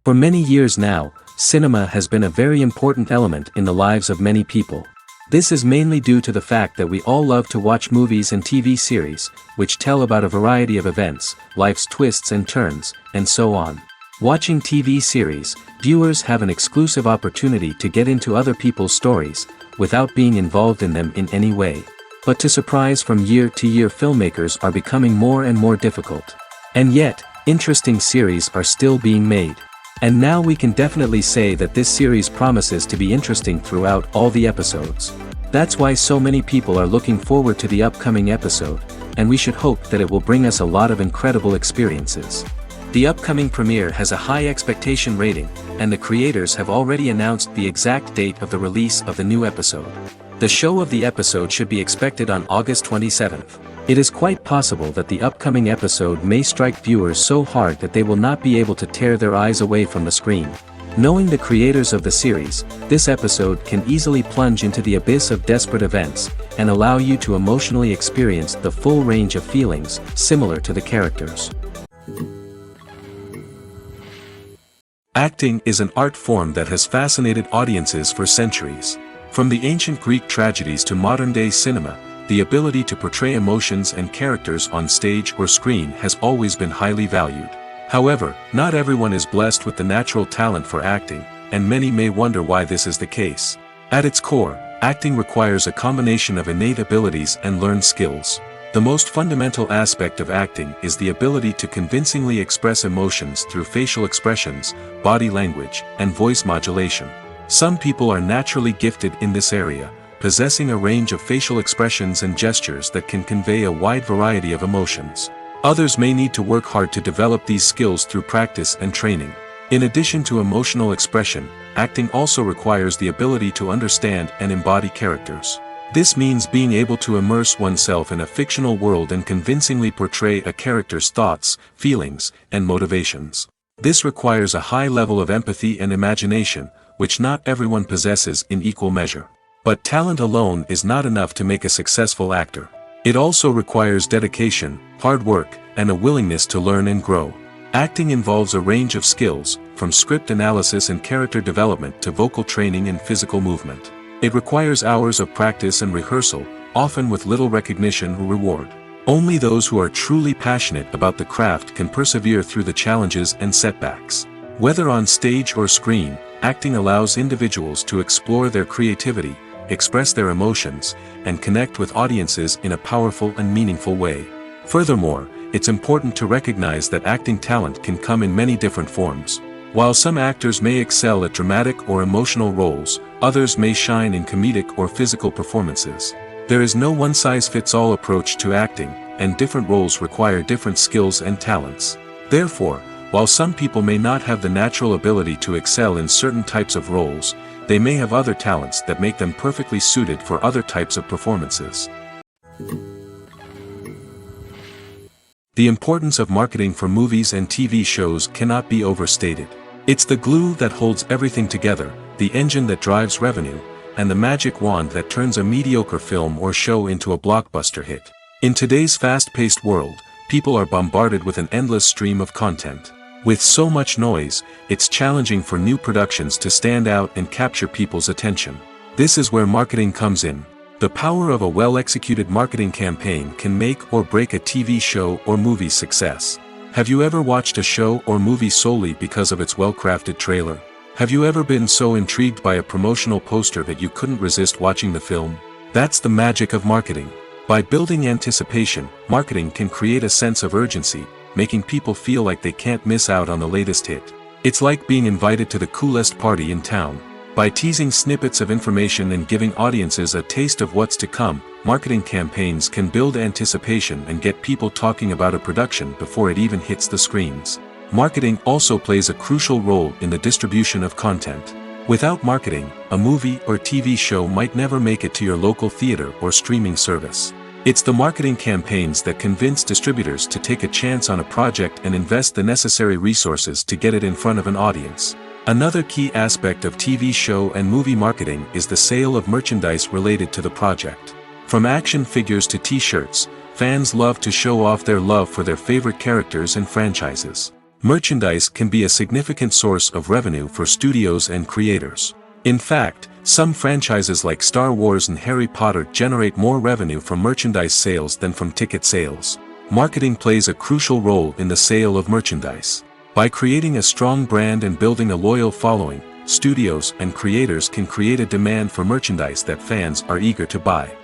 For many years now, cinema has been a very important element in the lives of many people. This is mainly due to the fact that we all love to watch movies and TV series, which tell about a variety of events, life's twists and turns, and so on. Watching TV series, viewers have an exclusive opportunity to get into other people's stories, without being involved in them in any way. But to surprise from year to year, filmmakers are becoming more and more difficult. And yet, interesting series are still being made. And now we can definitely say that this series promises to be interesting throughout all the episodes. That's why so many people are looking forward to the upcoming episode, and we should hope that it will bring us a lot of incredible experiences. The upcoming premiere has a high expectation rating, and the creators have already announced the exact date of the release of the new episode. The show of the episode should be expected on August 27th. It is quite possible that the upcoming episode may strike viewers so hard that they will not be able to tear their eyes away from the screen. Knowing the creators of the series, this episode can easily plunge into the abyss of desperate events, and allow you to emotionally experience the full range of feelings, similar to the characters. Acting is an art form that has fascinated audiences for centuries. From the ancient Greek tragedies to modern-day cinema, the ability to portray emotions and characters on stage or screen has always been highly valued. However, not everyone is blessed with the natural talent for acting, and many may wonder why this is the case. At its core, acting requires a combination of innate abilities and learned skills. The most fundamental aspect of acting is the ability to convincingly express emotions through facial expressions, body language, and voice modulation. Some people are naturally gifted in this area, possessing a range of facial expressions and gestures that can convey a wide variety of emotions. Others may need to work hard to develop these skills through practice and training. In addition to emotional expression, acting also requires the ability to understand and embody characters. This means being able to immerse oneself in a fictional world and convincingly portray a character's thoughts, feelings, and motivations. This requires a high level of empathy and imagination, which not everyone possesses in equal measure. But talent alone is not enough to make a successful actor. It also requires dedication, hard work, and a willingness to learn and grow. Acting involves a range of skills, from script analysis and character development to vocal training and physical movement. It requires hours of practice and rehearsal, often with little recognition or reward. Only those who are truly passionate about the craft can persevere through the challenges and setbacks. Whether on stage or screen, acting allows individuals to explore their creativity, express their emotions, and connect with audiences in a powerful and meaningful way. Furthermore, it's important to recognize that acting talent can come in many different forms. While some actors may excel at dramatic or emotional roles, others may shine in comedic or physical performances. There is no one-size-fits-all approach to acting, and different roles require different skills and talents. Therefore, while some people may not have the natural ability to excel in certain types of roles, they may have other talents that make them perfectly suited for other types of performances. The importance of marketing for movies and TV shows cannot be overstated. It's the glue that holds everything together, the engine that drives revenue, and the magic wand that turns a mediocre film or show into a blockbuster hit. In today's fast-paced world, people are bombarded with an endless stream of content. With so much noise, it's challenging for new productions to stand out and capture people's attention. This is where marketing comes in. The power of a well-executed marketing campaign can make or break a TV show or movie's success. Have you ever watched a show or movie solely because of its well-crafted trailer? Have you ever been so intrigued by a promotional poster that you couldn't resist watching the film? That's the magic of marketing. By building anticipation, marketing can create a sense of urgency, making people feel like they can't miss out on the latest hit. It's like being invited to the coolest party in town. By teasing snippets of information and giving audiences a taste of what's to come, marketing campaigns can build anticipation and get people talking about a production before it even hits the screens. Marketing also plays a crucial role in the distribution of content. Without marketing, a movie or TV show might never make it to your local theater or streaming service. It's the marketing campaigns that convince distributors to take a chance on a project and invest the necessary resources to get it in front of an audience. Another key aspect of TV show and movie marketing is the sale of merchandise related to the project. From action figures to t-shirts, fans love to show off their love for their favorite characters and franchises. Merchandise can be a significant source of revenue for studios and creators. In fact, some franchises like Star Wars and Harry Potter generate more revenue from merchandise sales than from ticket sales. Marketing plays a crucial role in the sale of merchandise. By creating a strong brand and building a loyal following, studios and creators can create a demand for merchandise that fans are eager to buy.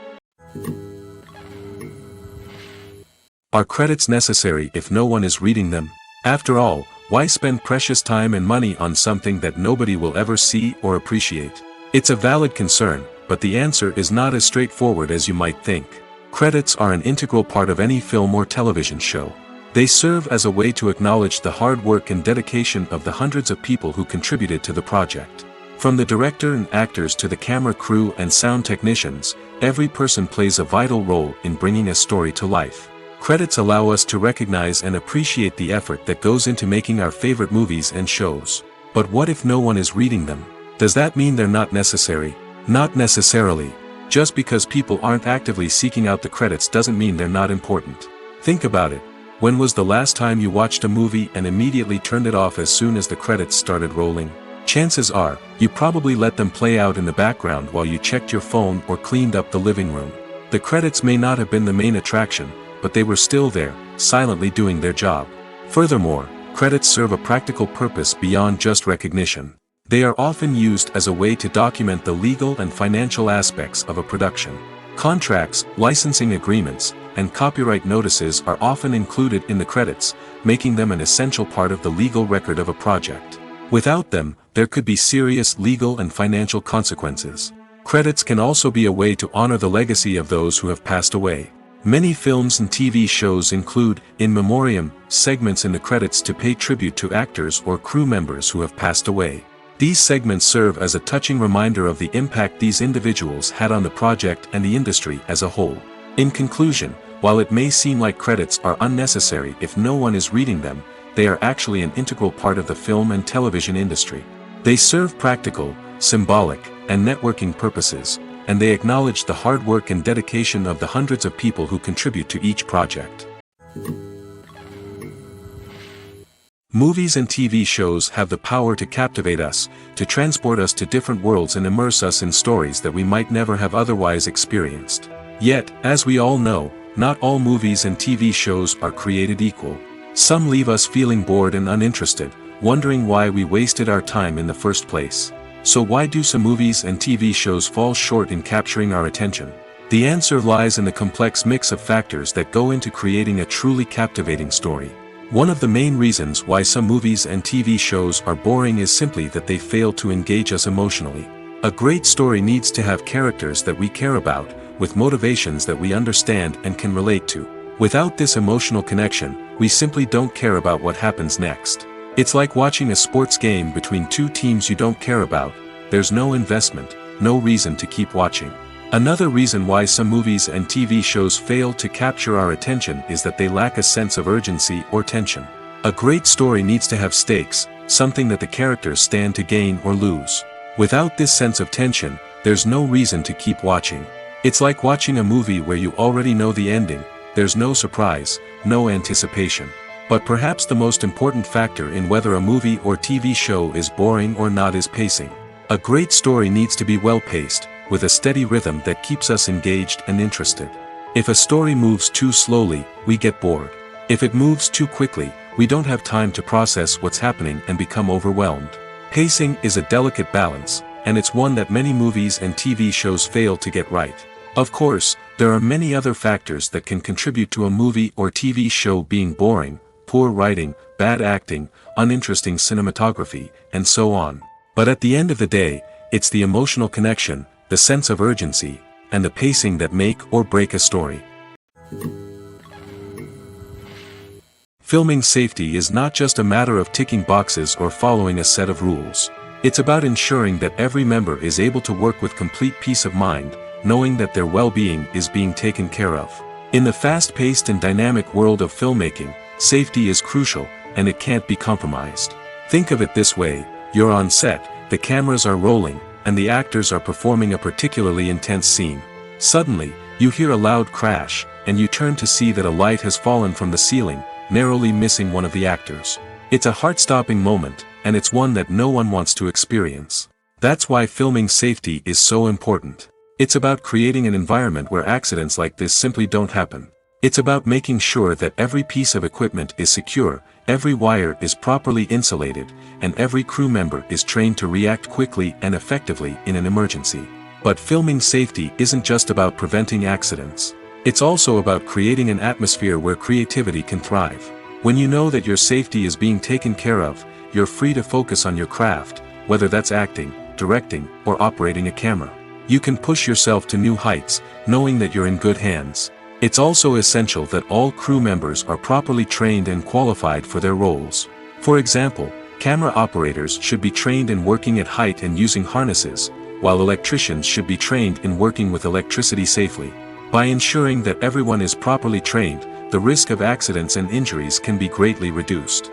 Are credits necessary if no one is reading them? After all, why spend precious time and money on something that nobody will ever see or appreciate? It's a valid concern, but the answer is not as straightforward as you might think. Credits are an integral part of any film or television show. They serve as a way to acknowledge the hard work and dedication of the hundreds of people who contributed to the project. From the director and actors to the camera crew and sound technicians, every person plays a vital role in bringing a story to life. Credits allow us to recognize and appreciate the effort that goes into making our favorite movies and shows. But what if no one is reading them? Does that mean they're not necessary? Not necessarily. Just because people aren't actively seeking out the credits doesn't mean they're not important. Think about it. When was the last time you watched a movie and immediately turned it off as soon as the credits started rolling? Chances are, you probably let them play out in the background while you checked your phone or cleaned up the living room. The credits may not have been the main attraction, but they were still there, silently doing their job. Furthermore, credits serve a practical purpose beyond just recognition. They are often used as a way to document the legal and financial aspects of a production. Contracts, licensing agreements, and copyright notices are often included in the credits, making them an essential part of the legal record of a project. Without them, there could be serious legal and financial consequences. Credits can also be a way to honor the legacy of those who have passed away. Many films and TV shows include, in memoriam, segments in the credits to pay tribute to actors or crew members who have passed away. These segments serve as a touching reminder of the impact these individuals had on the project and the industry as a whole. In conclusion, while it may seem like credits are unnecessary if no one is reading them, they are actually an integral part of the film and television industry. They serve practical, symbolic, and networking purposes, and they acknowledge the hard work and dedication of the hundreds of people who contribute to each project. Movies and TV shows have the power to captivate us, to transport us to different worlds and immerse us in stories that we might never have otherwise experienced. Yet, as we all know, not all movies and TV shows are created equal. Some leave us feeling bored and uninterested, wondering why we wasted our time in the first place. So why do some movies and TV shows fall short in capturing our attention? The answer lies in the complex mix of factors that go into creating a truly captivating story. One of the main reasons why some movies and TV shows are boring is simply that they fail to engage us emotionally. A great story needs to have characters that we care about, with motivations that we understand and can relate to. Without this emotional connection, we simply don't care about what happens next. It's like watching a sports game between two teams you don't care about. There's no investment, no reason to keep watching. Another reason why some movies and TV shows fail to capture our attention is that they lack a sense of urgency or tension. A great story needs to have stakes, something that the characters stand to gain or lose. Without this sense of tension, there's no reason to keep watching. It's like watching a movie where you already know the ending. There's no surprise, no anticipation. But perhaps the most important factor in whether a movie or TV show is boring or not is pacing. A great story needs to be well-paced, with a steady rhythm that keeps us engaged and interested. If a story moves too slowly, we get bored. If it moves too quickly, we don't have time to process what's happening and become overwhelmed. Pacing is a delicate balance, and it's one that many movies and TV shows fail to get right. Of course, there are many other factors that can contribute to a movie or TV show being boring: poor writing, bad acting, uninteresting cinematography, and so on. But at the end of the day, it's the emotional connection, the sense of urgency, and the pacing that make or break a story. Filming safety is not just a matter of ticking boxes or following a set of rules. It's about ensuring that every member is able to work with complete peace of mind, knowing that their well-being is being taken care of. In the fast-paced and dynamic world of filmmaking, safety is crucial, and it can't be compromised. Think of it this way: you're on set, the cameras are rolling, and the actors are performing a particularly intense scene. Suddenly, you hear a loud crash, and you turn to see that a light has fallen from the ceiling, narrowly missing one of the actors. It's a heart-stopping moment, and it's one that no one wants to experience. That's why filming safety is so important. It's about creating an environment where accidents like this simply don't happen. It's about making sure that every piece of equipment is secure, every wire is properly insulated, and every crew member is trained to react quickly and effectively in an emergency. But filming safety isn't just about preventing accidents. It's also about creating an atmosphere where creativity can thrive. When you know that your safety is being taken care of, you're free to focus on your craft, whether that's acting, directing, or operating a camera. You can push yourself to new heights, knowing that you're in good hands. It's also essential that all crew members are properly trained and qualified for their roles. For example, camera operators should be trained in working at height and using harnesses, while electricians should be trained in working with electricity safely. By ensuring that everyone is properly trained, the risk of accidents and injuries can be greatly reduced.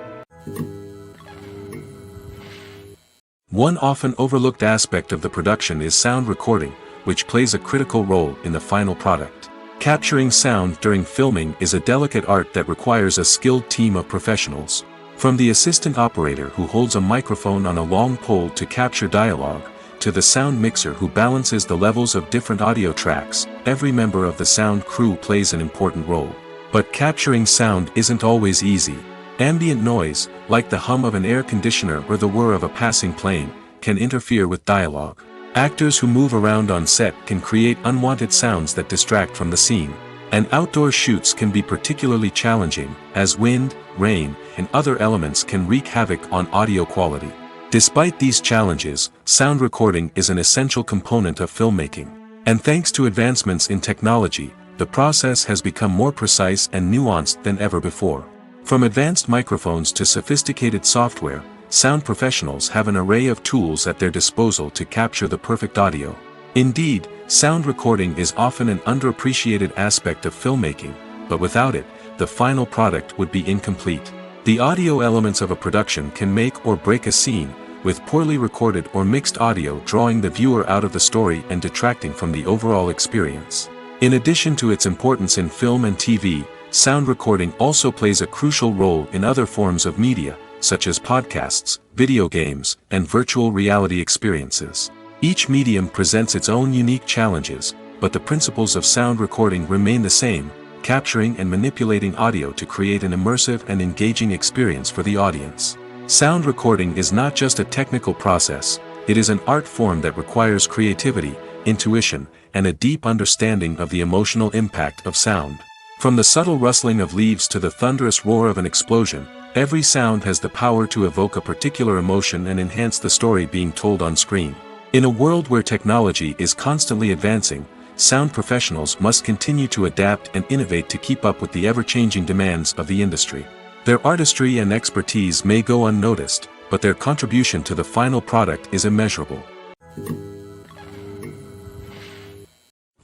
One often overlooked aspect of the production is sound recording, which plays a critical role in the final product. Capturing sound during filming is a delicate art that requires a skilled team of professionals. From the assistant operator who holds a microphone on a long pole to capture dialogue, to the sound mixer who balances the levels of different audio tracks, every member of the sound crew plays an important role. But capturing sound isn't always easy. Ambient noise, like the hum of an air conditioner or the whir of a passing plane, can interfere with dialogue. Actors who move around on set can create unwanted sounds that distract from the scene. And outdoor shoots can be particularly challenging, as wind, rain, and other elements can wreak havoc on audio quality. Despite these challenges, sound recording is an essential component of filmmaking. And thanks to advancements in technology, the process has become more precise and nuanced than ever before. From advanced microphones to sophisticated software, sound professionals have an array of tools at their disposal to capture the perfect audio. Indeed, sound recording is often an underappreciated aspect of filmmaking, but without it, the final product would be incomplete. The audio elements of a production can make or break a scene, with poorly recorded or mixed audio drawing the viewer out of the story and detracting from the overall experience. In addition to its importance in film and TV, sound recording also plays a crucial role in other forms of media, such as podcasts, video games, and virtual reality experiences. Each medium presents its own unique challenges, but the principles of sound recording remain the same, capturing and manipulating audio to create an immersive and engaging experience for the audience. Sound recording is not just a technical process, it is an art form that requires creativity, intuition, and a deep understanding of the emotional impact of sound. From the subtle rustling of leaves to the thunderous roar of an explosion, every sound has the power to evoke a particular emotion and enhance the story being told on screen. In a world where technology is constantly advancing, sound professionals must continue to adapt and innovate to keep up with the ever-changing demands of the industry. Their artistry and expertise may go unnoticed, but their contribution to the final product is immeasurable.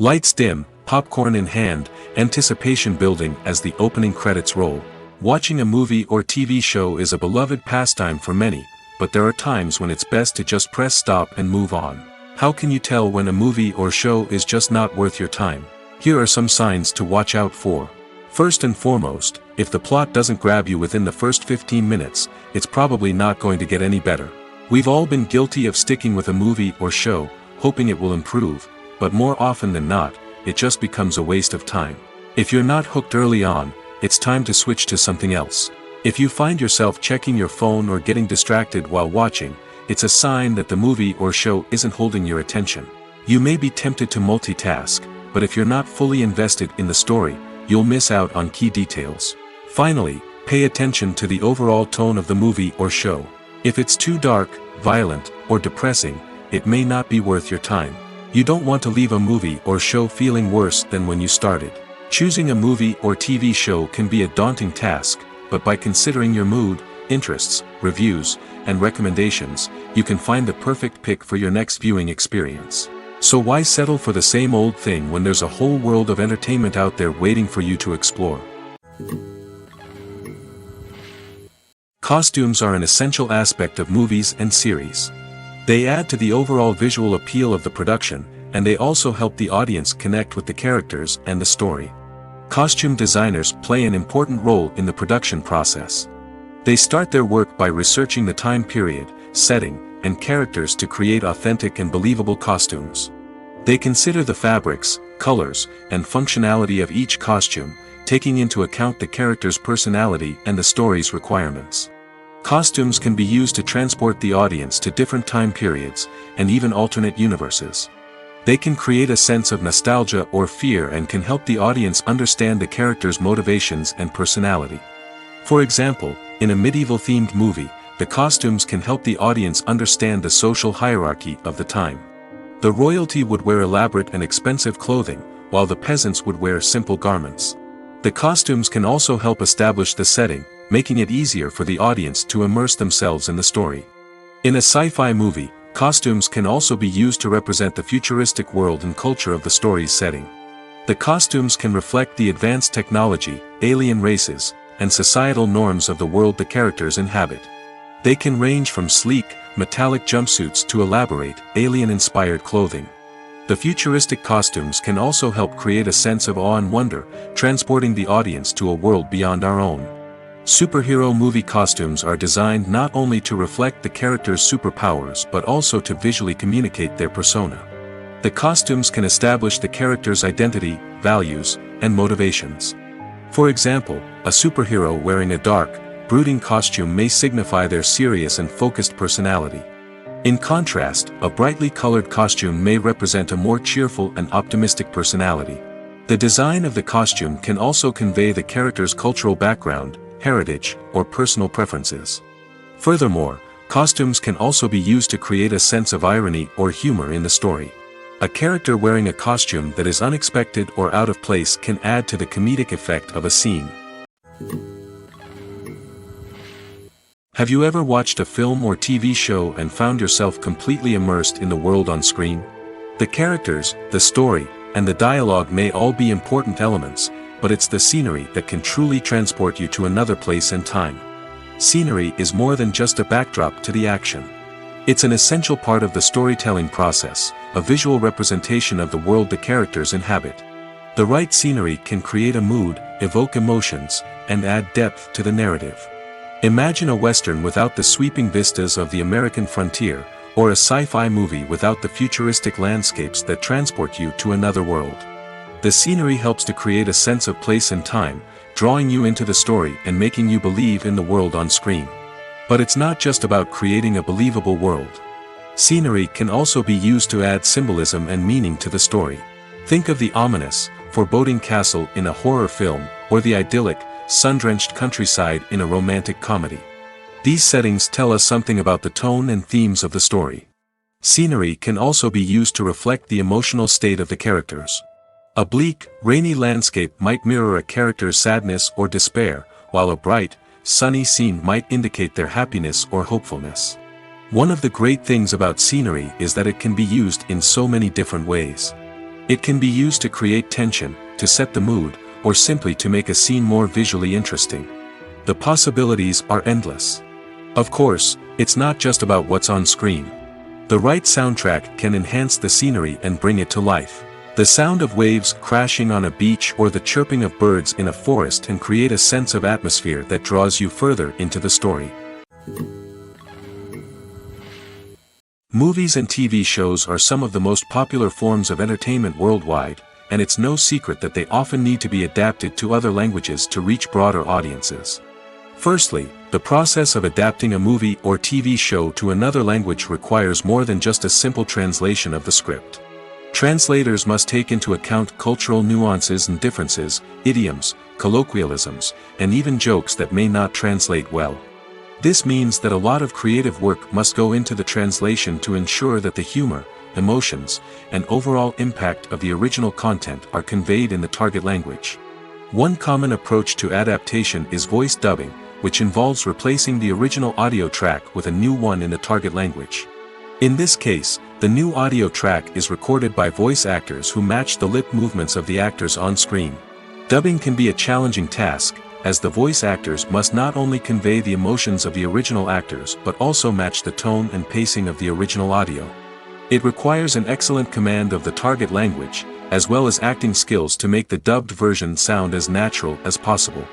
Lights dim, popcorn in hand, anticipation building as the opening credits roll. Watching a movie or TV show is a beloved pastime for many, but there are times when it's best to just press stop and move on. How can you tell when a movie or show is just not worth your time? Here are some signs to watch out for. First and foremost, if the plot doesn't grab you within the first 15 minutes, it's probably not going to get any better. We've all been guilty of sticking with a movie or show, hoping it will improve, but more often than not, it just becomes a waste of time. If you're not hooked early on, it's time to switch to something else. If you find yourself checking your phone or getting distracted while watching, it's a sign that the movie or show isn't holding your attention. You may be tempted to multitask, but if you're not fully invested in the story, you'll miss out on key details. Finally, pay attention to the overall tone of the movie or show. If it's too dark, violent, or depressing, it may not be worth your time. You don't want to leave a movie or show feeling worse than when you started. Choosing a movie or TV show can be a daunting task, but by considering your mood, interests, reviews, and recommendations, you can find the perfect pick for your next viewing experience. So why settle for the same old thing when there's a whole world of entertainment out there waiting for you to explore? Costumes are an essential aspect of movies and series. They add to the overall visual appeal of the production, and they also help the audience connect with the characters and the story. Costume designers play an important role in the production process. They start their work by researching the time period, setting, and characters to create authentic and believable costumes. They consider the fabrics, colors, and functionality of each costume, taking into account the character's personality and the story's requirements. Costumes can be used to transport the audience to different time periods, and even alternate universes. They can create a sense of nostalgia or fear and can help the audience understand the character's motivations and personality. For example, in a medieval-themed movie, the costumes can help the audience understand the social hierarchy of the time. The royalty would wear elaborate and expensive clothing, while the peasants would wear simple garments. The costumes can also help establish the setting, making it easier for the audience to immerse themselves in the story. In a sci-fi movie, costumes can also be used to represent the futuristic world and culture of the story's setting. The costumes can reflect the advanced technology, alien races, and societal norms of the world the characters inhabit. They can range from sleek, metallic jumpsuits to elaborate, alien-inspired clothing. The futuristic costumes can also help create a sense of awe and wonder, transporting the audience to a world beyond our own. Superhero movie costumes are designed not only to reflect the character's superpowers but also to visually communicate their persona. The costumes can establish the character's identity, values, and motivations. For example, a superhero wearing a dark, brooding costume may signify their serious and focused personality. In contrast, a brightly colored costume may represent a more cheerful and optimistic personality. The design of the costume can also convey the character's cultural background, heritage, or personal preferences. Furthermore, costumes can also be used to create a sense of irony or humor in the story. A character wearing a costume that is unexpected or out of place can add to the comedic effect of a scene. Have you ever watched a film or TV show and found yourself completely immersed in the world on screen? The characters, the story, and the dialogue may all be important elements, but it's the scenery that can truly transport you to another place and time. Scenery is more than just a backdrop to the action. It's an essential part of the storytelling process, a visual representation of the world the characters inhabit. The right scenery can create a mood, evoke emotions, and add depth to the narrative. Imagine a Western without the sweeping vistas of the American frontier, or a sci-fi movie without the futuristic landscapes that transport you to another world. The scenery helps to create a sense of place and time, drawing you into the story and making you believe in the world on screen. But it's not just about creating a believable world. Scenery can also be used to add symbolism and meaning to the story. Think of the ominous, foreboding castle in a horror film, or the idyllic, sun-drenched countryside in a romantic comedy. These settings tell us something about the tone and themes of the story. Scenery can also be used to reflect the emotional state of the characters. A bleak, rainy landscape might mirror a character's sadness or despair, while a bright, sunny scene might indicate their happiness or hopefulness. One of the great things about scenery is that it can be used in so many different ways. It can be used to create tension, to set the mood, or simply to make a scene more visually interesting. The possibilities are endless. Of course, it's not just about what's on screen. The right soundtrack can enhance the scenery and bring it to life. The sound of waves crashing on a beach or the chirping of birds in a forest can create a sense of atmosphere that draws you further into the story. Movies and TV shows are some of the most popular forms of entertainment worldwide, and it's no secret that they often need to be adapted to other languages to reach broader audiences. Firstly, the process of adapting a movie or TV show to another language requires more than just a simple translation of the script. Translators must take into account cultural nuances and differences, idioms, colloquialisms, and even jokes that may not translate well. This means that a lot of creative work must go into the translation to ensure that the humor, emotions, and overall impact of the original content are conveyed in the target language. One common approach to adaptation is voice dubbing, which involves replacing the original audio track with a new one in the target language. In this case, the new audio track is recorded by voice actors who match the lip movements of the actors on screen. Dubbing can be a challenging task, as the voice actors must not only convey the emotions of the original actors but also match the tone and pacing of the original audio. It requires an excellent command of the target language, as well as acting skills to make the dubbed version sound as natural as possible.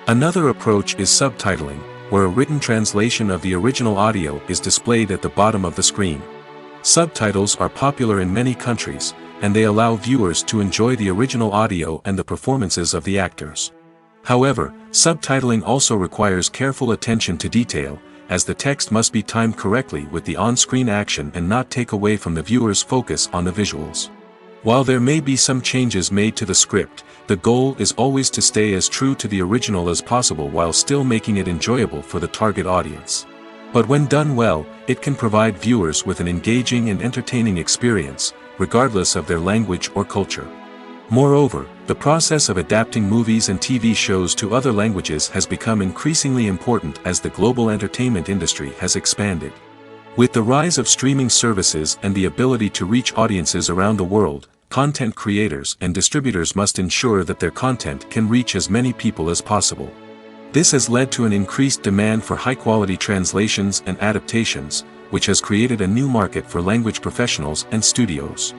Another approach is subtitling, where a written translation of the original audio is displayed at the bottom of the screen. Subtitles are popular in many countries, and they allow viewers to enjoy the original audio and the performances of the actors. However, subtitling also requires careful attention to detail, as the text must be timed correctly with the on-screen action and not take away from the viewer's focus on the visuals. While there may be some changes made to the script, the goal is always to stay as true to the original as possible while still making it enjoyable for the target audience. But when done well, it can provide viewers with an engaging and entertaining experience, regardless of their language or culture. Moreover, the process of adapting movies and TV shows to other languages has become increasingly important as the global entertainment industry has expanded. With the rise of streaming services and the ability to reach audiences around the world, content creators and distributors must ensure that their content can reach as many people as possible. This has led to an increased demand for high-quality translations and adaptations, which has created a new market for language professionals and studios.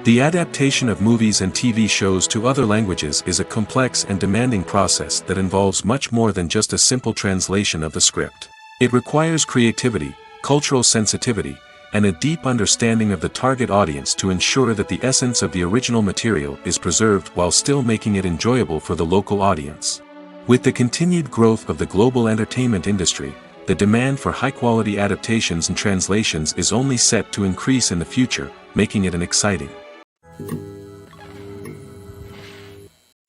The adaptation of movies and TV shows to other languages is a complex and demanding process that involves much more than just a simple translation of the script. It requires creativity, cultural sensitivity, and a deep understanding of the target audience to ensure that the essence of the original material is preserved while still making it enjoyable for the local audience. With the continued growth of the global entertainment industry, the demand for high-quality adaptations and translations is only set to increase in the future, making it an exciting.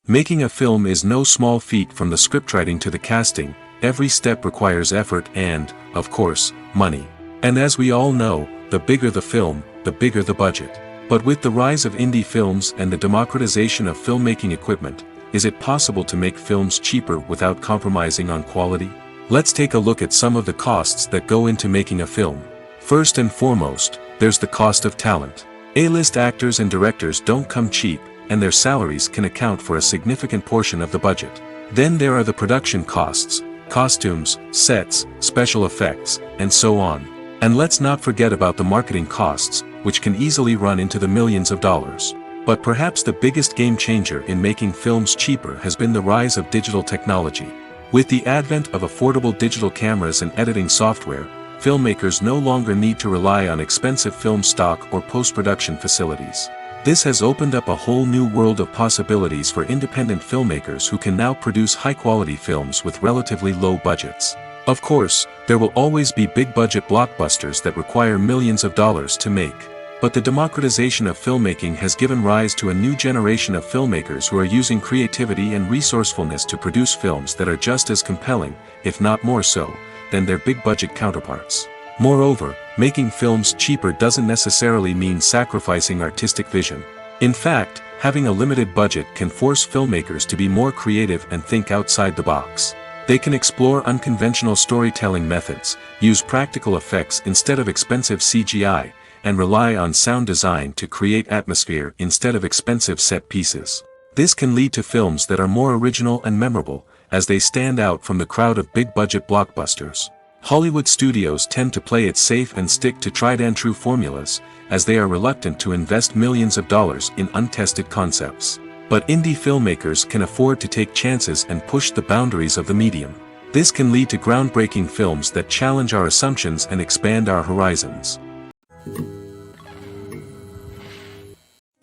Making a film is no small feat. From the scriptwriting to the casting, every step requires effort and, of course, money. And as we all know, the bigger the film, the bigger the budget. But with the rise of indie films and the democratization of filmmaking equipment, is it possible to make films cheaper without compromising on quality? Let's take a look at some of the costs that go into making a film. First and foremost, there's the cost of talent. A-list actors and directors don't come cheap, and their salaries can account for a significant portion of the budget. Then there are the production costs, costumes, sets, special effects, and so on. And let's not forget about the marketing costs, which can easily run into the millions of dollars. But perhaps the biggest game changer in making films cheaper has been the rise of digital technology. With the advent of affordable digital cameras and editing software, filmmakers no longer need to rely on expensive film stock or post-production facilities. This has opened up a whole new world of possibilities for independent filmmakers who can now produce high-quality films with relatively low budgets. Of course, there will always be big-budget blockbusters that require millions of dollars to make. But the democratization of filmmaking has given rise to a new generation of filmmakers who are using creativity and resourcefulness to produce films that are just as compelling, if not more so, than their big-budget counterparts. Moreover, making films cheaper doesn't necessarily mean sacrificing artistic vision. In fact, having a limited budget can force filmmakers to be more creative and think outside the box. They can explore unconventional storytelling methods, use practical effects instead of expensive CGI, and rely on sound design to create atmosphere instead of expensive set pieces. This can lead to films that are more original and memorable, as they stand out from the crowd of big-budget blockbusters. Hollywood studios tend to play it safe and stick to tried-and-true formulas, as they are reluctant to invest millions of dollars in untested concepts. But indie filmmakers can afford to take chances and push the boundaries of the medium. This can lead to groundbreaking films that challenge our assumptions and expand our horizons.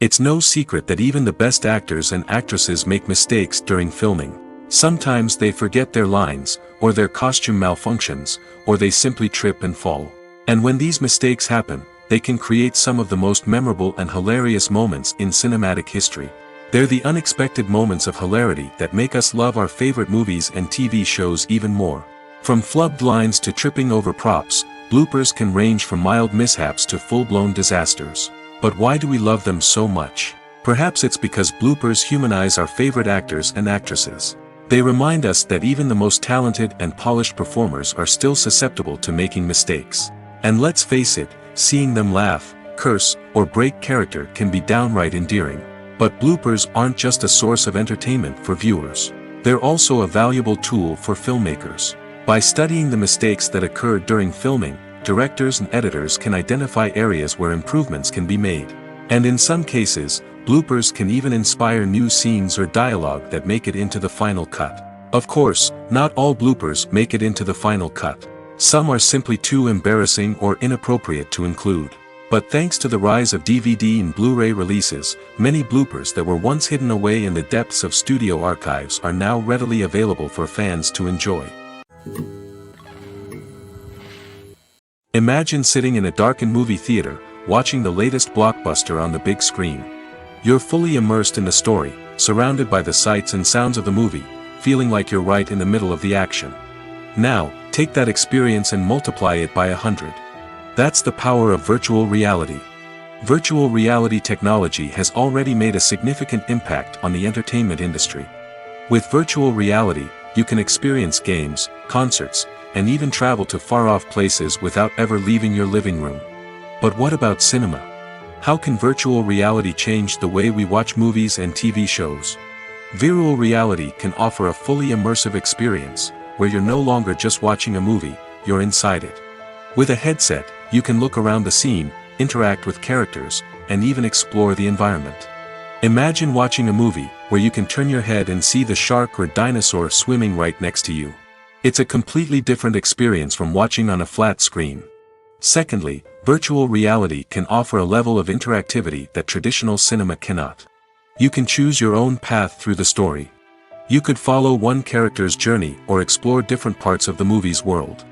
It's no secret that even the best actors and actresses make mistakes during filming. Sometimes they forget their lines, or their costume malfunctions, or they simply trip and fall. And when these mistakes happen, they can create some of the most memorable and hilarious moments in cinematic history. They're the unexpected moments of hilarity that make us love our favorite movies and TV shows even more. From flubbed lines to tripping over props, bloopers can range from mild mishaps to full-blown disasters. But why do we love them so much? Perhaps it's because bloopers humanize our favorite actors and actresses. They remind us that even the most talented and polished performers are still susceptible to making mistakes. And let's face it, seeing them laugh, curse, or break character can be downright endearing. But bloopers aren't just a source of entertainment for viewers. They're also a valuable tool for filmmakers. By studying the mistakes that occurred during filming, directors and editors can identify areas where improvements can be made. And in some cases, bloopers can even inspire new scenes or dialogue that make it into the final cut. Of course, Not all bloopers make it into the final cut. Some are simply too embarrassing or inappropriate to include. But thanks to the rise of DVD and Blu-ray releases, many bloopers that were once hidden away in the depths of studio archives are now readily available for fans to enjoy. Imagine sitting in a darkened movie theater, watching the latest blockbuster on the big screen. You're fully immersed in the story, surrounded by the sights and sounds of the movie, feeling like you're right in the middle of the action. Now, take that experience and multiply it by 100. That's the power of virtual reality. Virtual reality technology has already made a significant impact on the entertainment industry. With virtual reality, you can experience games, concerts, and even travel to far-off places without ever leaving your living room. But what about cinema? How can virtual reality change the way we watch movies and TV shows? Virtual reality can offer a fully immersive experience, where you're no longer just watching a movie, you're inside it. With a headset, you can look around the scene, interact with characters, and even explore the environment. Imagine watching a movie where you can turn your head and see the shark or dinosaur swimming right next to you. It's a completely different experience from watching on a flat screen. Secondly, virtual reality can offer a level of interactivity that traditional cinema cannot. You can choose your own path through the story. You could follow one character's journey or explore different parts of the movie's world.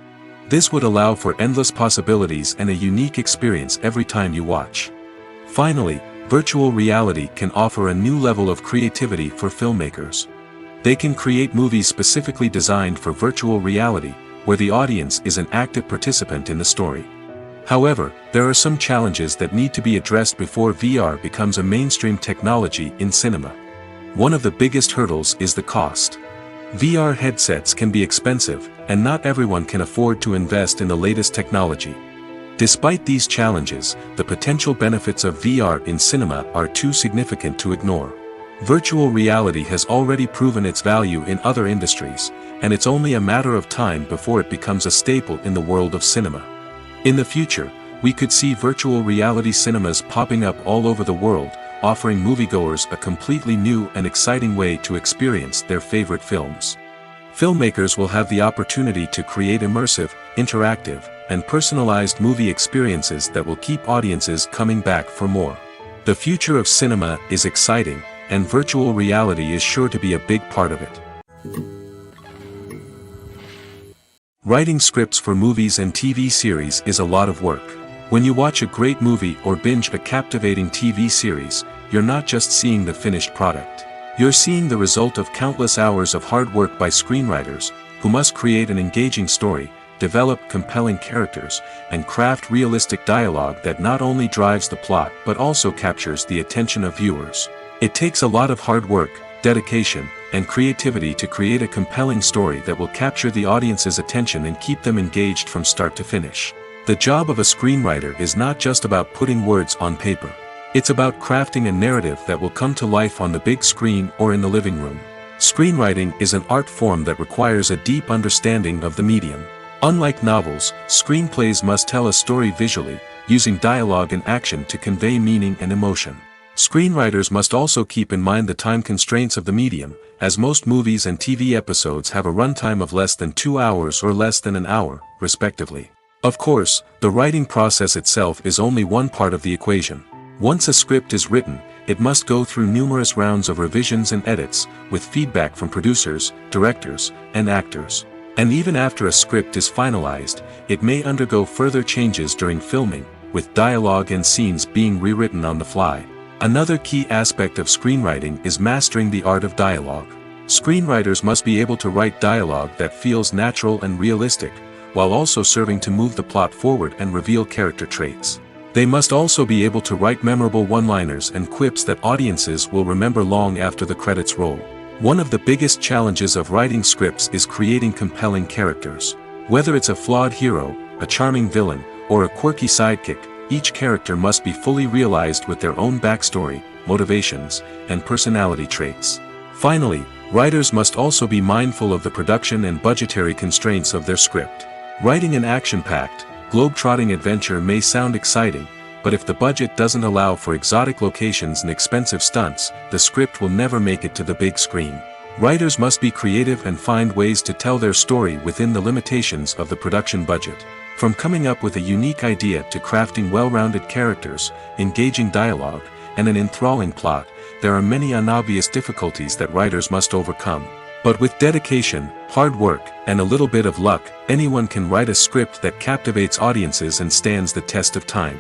This would allow for endless possibilities and a unique experience every time you watch. Finally, virtual reality can offer a new level of creativity for filmmakers. They can create movies specifically designed for virtual reality, where the audience is an active participant in the story. However, there are some challenges that need to be addressed before VR becomes a mainstream technology in cinema. One of the biggest hurdles is the cost. VR headsets can be expensive, and not everyone can afford to invest in the latest technology. Despite these challenges, the potential benefits of VR in cinema are too significant to ignore. Virtual reality has already proven its value in other industries, and it's only a matter of time before it becomes a staple in the world of cinema. In the future, we could see virtual reality cinemas popping up all over the world, offering moviegoers a completely new and exciting way to experience their favorite films. Filmmakers will have the opportunity to create immersive, interactive, and personalized movie experiences that will keep audiences coming back for more. The future of cinema is exciting, and virtual reality is sure to be a big part of it. Writing scripts for movies and TV series is a lot of work. When you watch a great movie or binge a captivating TV series, you're not just seeing the finished product. You're seeing the result of countless hours of hard work by screenwriters, who must create an engaging story, develop compelling characters, and craft realistic dialogue that not only drives the plot but also captures the attention of viewers. It takes a lot of hard work, dedication, and creativity to create a compelling story that will capture the audience's attention and keep them engaged from start to finish. The job of a screenwriter is not just about putting words on paper. It's about crafting a narrative that will come to life on the big screen or in the living room. Screenwriting is an art form that requires a deep understanding of the medium. Unlike novels, screenplays must tell a story visually, using dialogue and action to convey meaning and emotion. Screenwriters must also keep in mind the time constraints of the medium, as most movies and TV episodes have a runtime of less than 2 hours or less than an hour, respectively. Of course, the writing process itself is only one part of the equation. Once a script is written, it must go through numerous rounds of revisions and edits, with feedback from producers, directors, and actors. And even after a script is finalized, it may undergo further changes during filming, with dialogue and scenes being rewritten on the fly. Another key aspect of screenwriting is mastering the art of dialogue. Screenwriters must be able to write dialogue that feels natural and realistic, while also serving to move the plot forward and reveal character traits. They must also be able to write memorable one-liners and quips that audiences will remember long after the credits roll. One of the biggest challenges of writing scripts is creating compelling characters. Whether it's a flawed hero, a charming villain, or a quirky sidekick, each character must be fully realized with their own backstory, motivations, and personality traits. Finally, writers must also be mindful of the production and budgetary constraints of their script. Writing an action-packed, globe-trotting adventure may sound exciting, but if the budget doesn't allow for exotic locations and expensive stunts, the script will never make it to the big screen. Writers must be creative and find ways to tell their story within the limitations of the production budget. From coming up with a unique idea to crafting well-rounded characters, engaging dialogue, and an enthralling plot, there are many unobvious difficulties that writers must overcome. But with dedication, hard work, and a little bit of luck, anyone can write a script that captivates audiences and stands the test of time.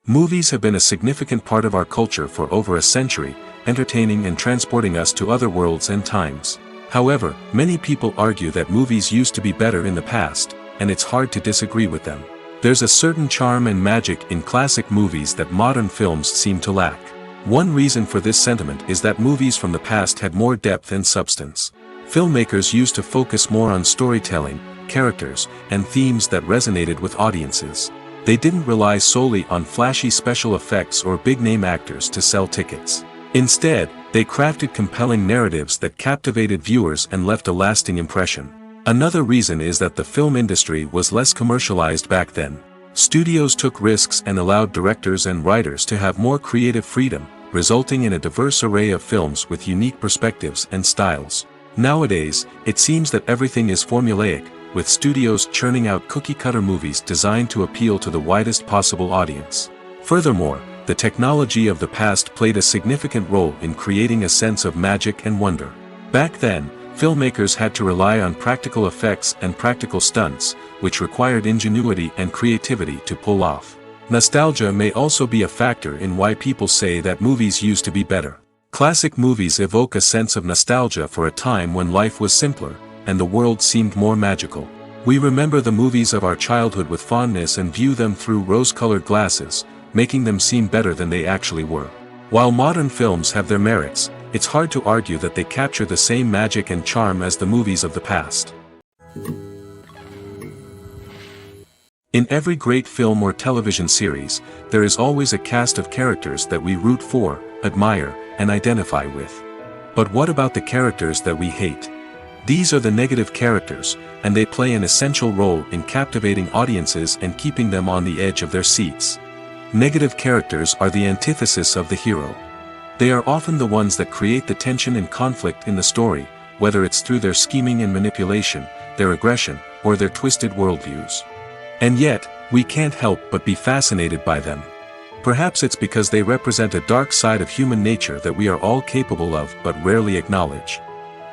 Movies have been a significant part of our culture for over a century, entertaining and transporting us to other worlds and times. However, many people argue that movies used to be better in the past, and it's hard to disagree with them. There's a certain charm and magic in classic movies that modern films seem to lack. One reason for this sentiment is that movies from the past had more depth and substance. Filmmakers used to focus more on storytelling, characters, and themes that resonated with audiences. They didn't rely solely on flashy special effects or big-name actors to sell tickets. Instead, they crafted compelling narratives that captivated viewers and left a lasting impression. Another reason is that the film industry was less commercialized back then. Studios took risks and allowed directors and writers to have more creative freedom, resulting in a diverse array of films with unique perspectives and styles. Nowadays, it seems that everything is formulaic, with studios churning out cookie-cutter movies designed to appeal to the widest possible audience. Furthermore, the technology of the past played a significant role in creating a sense of magic and wonder. Back then, filmmakers had to rely on practical effects and practical stunts, which required ingenuity and creativity to pull off. Nostalgia may also be a factor in why people say that movies used to be better. Classic movies evoke a sense of nostalgia for a time when life was simpler, and the world seemed more magical. We remember the movies of our childhood with fondness and view them through rose-colored glasses, making them seem better than they actually were. While modern films have their merits, it's hard to argue that they capture the same magic and charm as the movies of the past. In every great film or television series, there is always a cast of characters that we root for, admire, and identify with. But what about the characters that we hate? These are the negative characters, and they play an essential role in captivating audiences and keeping them on the edge of their seats. Negative characters are the antithesis of the hero. They are often the ones that create the tension and conflict in the story, whether it's through their scheming and manipulation, their aggression, or their twisted worldviews. And yet, we can't help but be fascinated by them. Perhaps it's because they represent a dark side of human nature that we are all capable of but rarely acknowledge.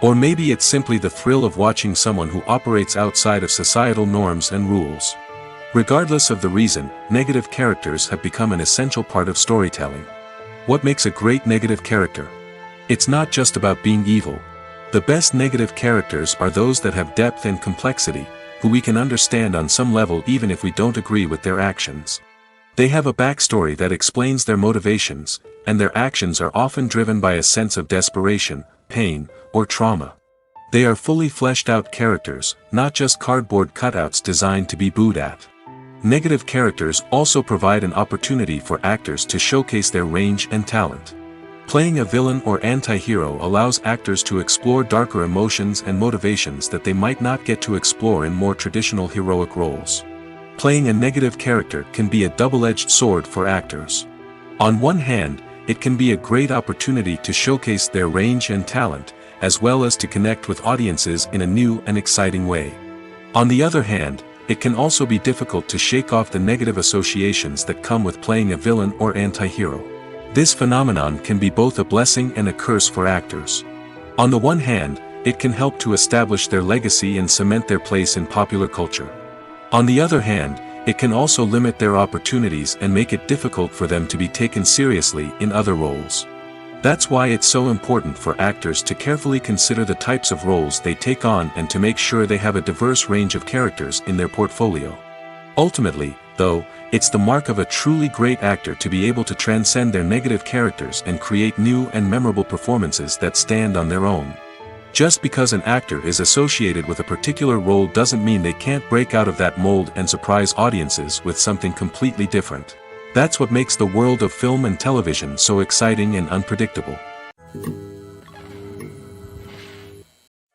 Or maybe it's simply the thrill of watching someone who operates outside of societal norms and rules. Regardless of the reason, negative characters have become an essential part of storytelling. What makes a great negative character? It's not just about being evil. The best negative characters are those that have depth and complexity, who we can understand on some level even if we don't agree with their actions. They have a backstory that explains their motivations, and their actions are often driven by a sense of desperation, pain, or trauma. They are fully fleshed out characters, not just cardboard cutouts designed to be booed at. Negative characters also provide an opportunity for actors to showcase their range and talent. Playing a villain or anti-hero allows actors to explore darker emotions and motivations that they might not get to explore in more traditional heroic roles. Playing a negative character can be a double-edged sword for actors. On one hand, it can be a great opportunity to showcase their range and talent, as well as to connect with audiences in a new and exciting way. On the other hand, it can also be difficult to shake off the negative associations that come with playing a villain or anti-hero. This phenomenon can be both a blessing and a curse for actors. On the one hand, it can help to establish their legacy and cement their place in popular culture. On the other hand, it can also limit their opportunities and make it difficult for them to be taken seriously in other roles. That's why it's so important for actors to carefully consider the types of roles they take on and to make sure they have a diverse range of characters in their portfolio. Ultimately, though, it's the mark of a truly great actor to be able to transcend their negative characters and create new and memorable performances that stand on their own. Just because an actor is associated with a particular role doesn't mean they can't break out of that mold and surprise audiences with something completely different. That's what makes the world of film and television so exciting and unpredictable.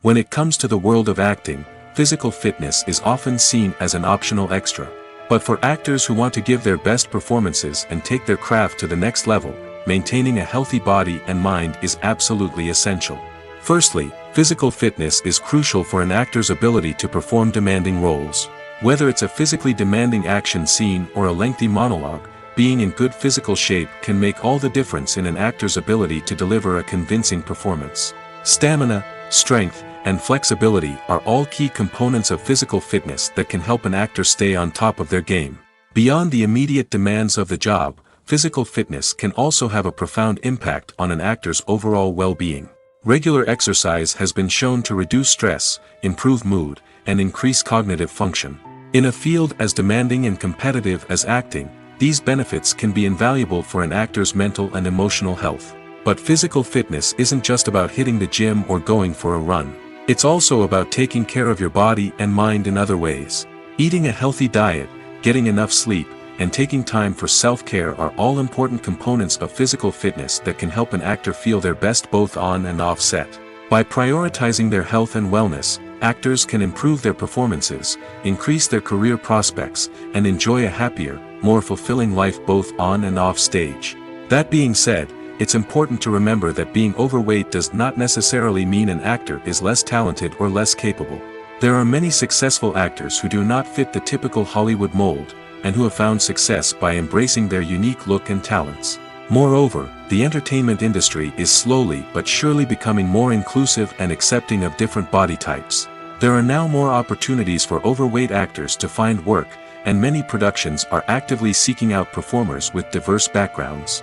When it comes to the world of acting, physical fitness is often seen as an optional extra. But for actors who want to give their best performances and take their craft to the next level, maintaining a healthy body and mind is absolutely essential. Firstly, physical fitness is crucial for an actor's ability to perform demanding roles. Whether it's a physically demanding action scene or a lengthy monologue, being in good physical shape can make all the difference in an actor's ability to deliver a convincing performance. Stamina, strength, and flexibility are all key components of physical fitness that can help an actor stay on top of their game. Beyond the immediate demands of the job, physical fitness can also have a profound impact on an actor's overall well-being. Regular exercise has been shown to reduce stress, improve mood, and increase cognitive function. In a field as demanding and competitive as acting, these benefits can be invaluable for an actor's mental and emotional health. But physical fitness isn't just about hitting the gym or going for a run. It's also about taking care of your body and mind in other ways. Eating a healthy diet, getting enough sleep, and taking time for self-care are all important components of physical fitness that can help an actor feel their best both on and off set. By prioritizing their health and wellness, actors can improve their performances, increase their career prospects, and enjoy a happier, more fulfilling life both on and off stage. That being said, it's important to remember that being overweight does not necessarily mean an actor is less talented or less capable. There are many successful actors who do not fit the typical Hollywood mold, and who have found success by embracing their unique look and talents. Moreover, the entertainment industry is slowly but surely becoming more inclusive and accepting of different body types. There are now more opportunities for overweight actors to find work, and many productions are actively seeking out performers with diverse backgrounds.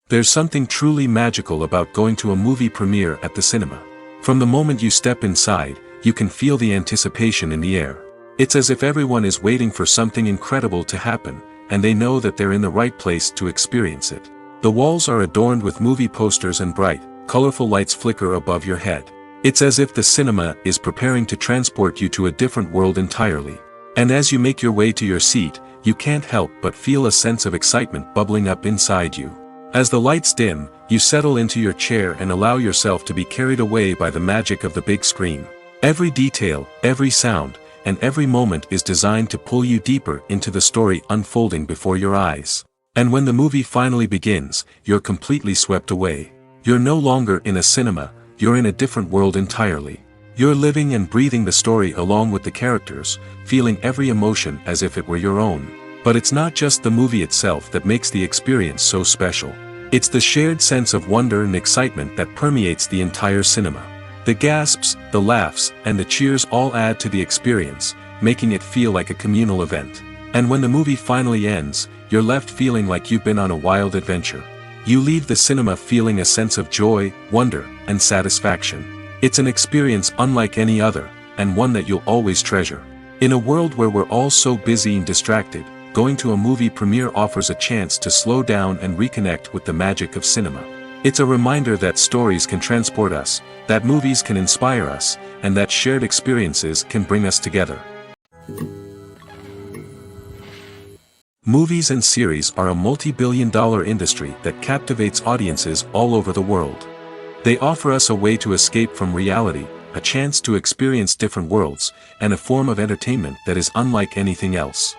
There's something truly magical about going to a movie premiere at the cinema. From the moment you step inside, you can feel the anticipation in the air. It's as if everyone is waiting for something incredible to happen, and they know that they're in the right place to experience it. The walls are adorned with movie posters and bright, colorful lights flicker above your head. It's as if the cinema is preparing to transport you to a different world entirely. And as you make your way to your seat, you can't help but feel a sense of excitement bubbling up inside you. As the lights dim, you settle into your chair and allow yourself to be carried away by the magic of the big screen. Every detail, every sound, and every moment is designed to pull you deeper into the story unfolding before your eyes. And when the movie finally begins, you're completely swept away. You're no longer in a cinema, you're in a different world entirely. You're living and breathing the story along with the characters, feeling every emotion as if it were your own. But it's not just the movie itself that makes the experience so special. It's the shared sense of wonder and excitement that permeates the entire cinema. The gasps, the laughs, and the cheers all add to the experience, making it feel like a communal event. And when the movie finally ends, you're left feeling like you've been on a wild adventure. You leave the cinema feeling a sense of joy, wonder, and satisfaction. It's an experience unlike any other, and one that you'll always treasure. In a world where we're all so busy and distracted, going to a movie premiere offers a chance to slow down and reconnect with the magic of cinema. It's a reminder that stories can transport us, that movies can inspire us, and that shared experiences can bring us together. Movies and series are a multi-billion-dollar industry that captivates audiences all over the world. They offer us a way to escape from reality, a chance to experience different worlds, and a form of entertainment that is unlike anything else.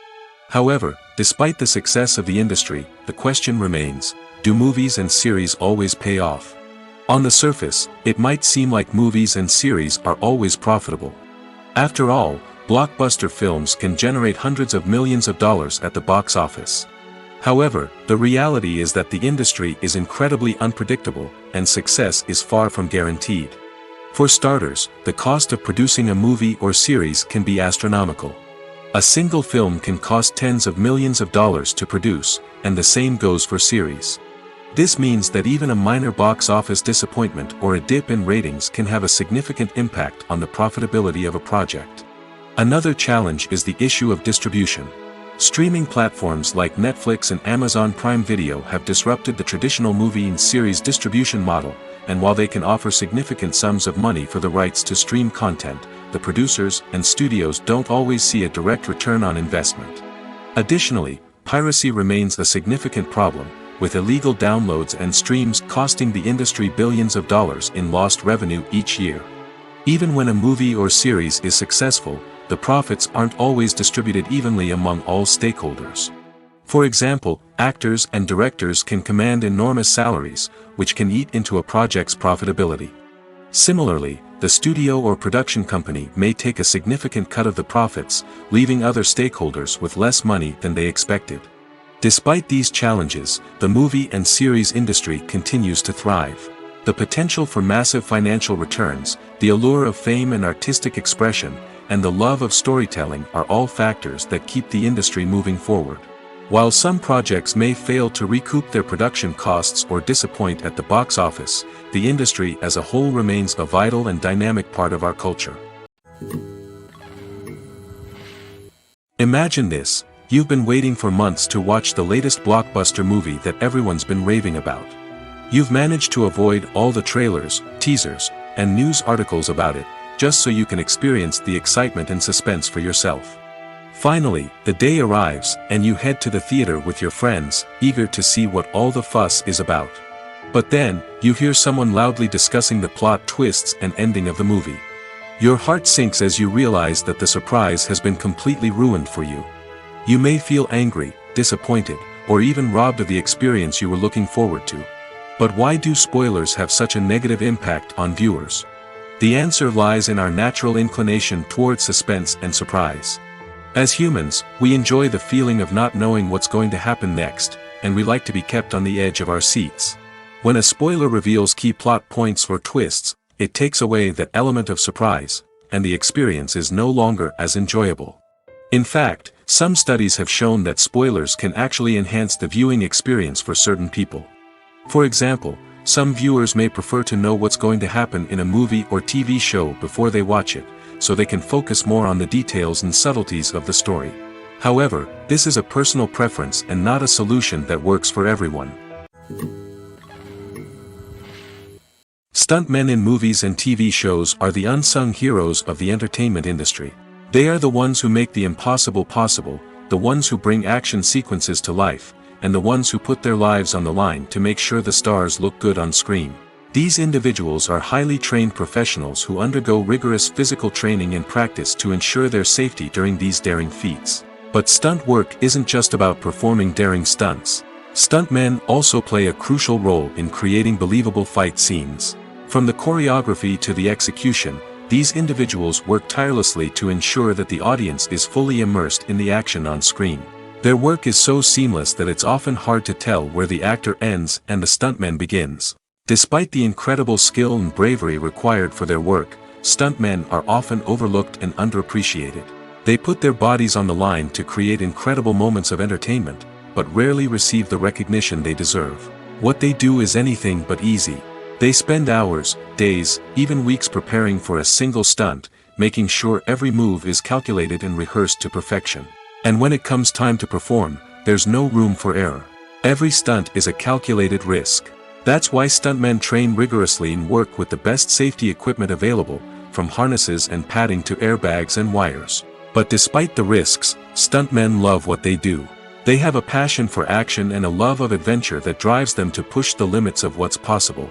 However, despite the success of the industry, the question remains, do movies and series always pay off? On the surface, it might seem like movies and series are always profitable. After all, blockbuster films can generate hundreds of millions of dollars at the box office. However, the reality is that the industry is incredibly unpredictable, and success is far from guaranteed. For starters, the cost of producing a movie or series can be astronomical. A single film can cost tens of millions of dollars to produce, and the same goes for series. This means that even a minor box office disappointment or a dip in ratings can have a significant impact on the profitability of a project. Another challenge is the issue of distribution. Streaming platforms like Netflix and Amazon Prime Video have disrupted the traditional movie and series distribution model, and while they can offer significant sums of money for the rights to stream content, the producers and studios don't always see a direct return on investment. Additionally, piracy remains a significant problem, with illegal downloads and streams costing the industry billions of dollars in lost revenue each year. Even when a movie or series is successful, the profits aren't always distributed evenly among all stakeholders. For example, actors and directors can command enormous salaries, which can eat into a project's profitability. Similarly, the studio or production company may take a significant cut of the profits, leaving other stakeholders with less money than they expected. Despite these challenges, the movie and series industry continues to thrive. The potential for massive financial returns, the allure of fame and artistic expression, and the love of storytelling are all factors that keep the industry moving forward. While some projects may fail to recoup their production costs or disappoint at the box office, the industry as a whole remains a vital and dynamic part of our culture. Imagine this: you've been waiting for months to watch the latest blockbuster movie that everyone's been raving about. You've managed to avoid all the trailers, teasers, and news articles about it, just so you can experience the excitement and suspense for yourself. Finally, the day arrives, and you head to the theater with your friends, eager to see what all the fuss is about. But then, you hear someone loudly discussing the plot twists and ending of the movie. Your heart sinks as you realize that the surprise has been completely ruined for you. You may feel angry, disappointed, or even robbed of the experience you were looking forward to. But why do spoilers have such a negative impact on viewers? The answer lies in our natural inclination toward suspense and surprise. As humans, we enjoy the feeling of not knowing what's going to happen next, and we like to be kept on the edge of our seats. When a spoiler reveals key plot points or twists, it takes away that element of surprise, and the experience is no longer as enjoyable. In fact, some studies have shown that spoilers can actually enhance the viewing experience for certain people. For example, some viewers may prefer to know what's going to happen in a movie or TV show before they watch it, so they can focus more on the details and subtleties of the story. However, this is a personal preference and not a solution that works for everyone. Stuntmen in movies and TV shows are the unsung heroes of the entertainment industry. They are the ones who make the impossible possible, the ones who bring action sequences to life, and the ones who put their lives on the line to make sure the stars look good on screen. These individuals are highly trained professionals who undergo rigorous physical training and practice to ensure their safety during these daring feats. But stunt work isn't just about performing daring stunts. Stuntmen also play a crucial role in creating believable fight scenes. From the choreography to the execution, these individuals work tirelessly to ensure that the audience is fully immersed in the action on screen. Their work is so seamless that it's often hard to tell where the actor ends and the stuntman begins. Despite the incredible skill and bravery required for their work, stuntmen are often overlooked and underappreciated. They put their bodies on the line to create incredible moments of entertainment, but rarely receive the recognition they deserve. What they do is anything but easy. They spend hours, days, even weeks preparing for a single stunt, making sure every move is calculated and rehearsed to perfection. And when it comes time to perform, there's no room for error. Every stunt is a calculated risk. That's why stuntmen train rigorously and work with the best safety equipment available, from harnesses and padding to airbags and wires. But despite the risks, stuntmen love what they do. They have a passion for action and a love of adventure that drives them to push the limits of what's possible.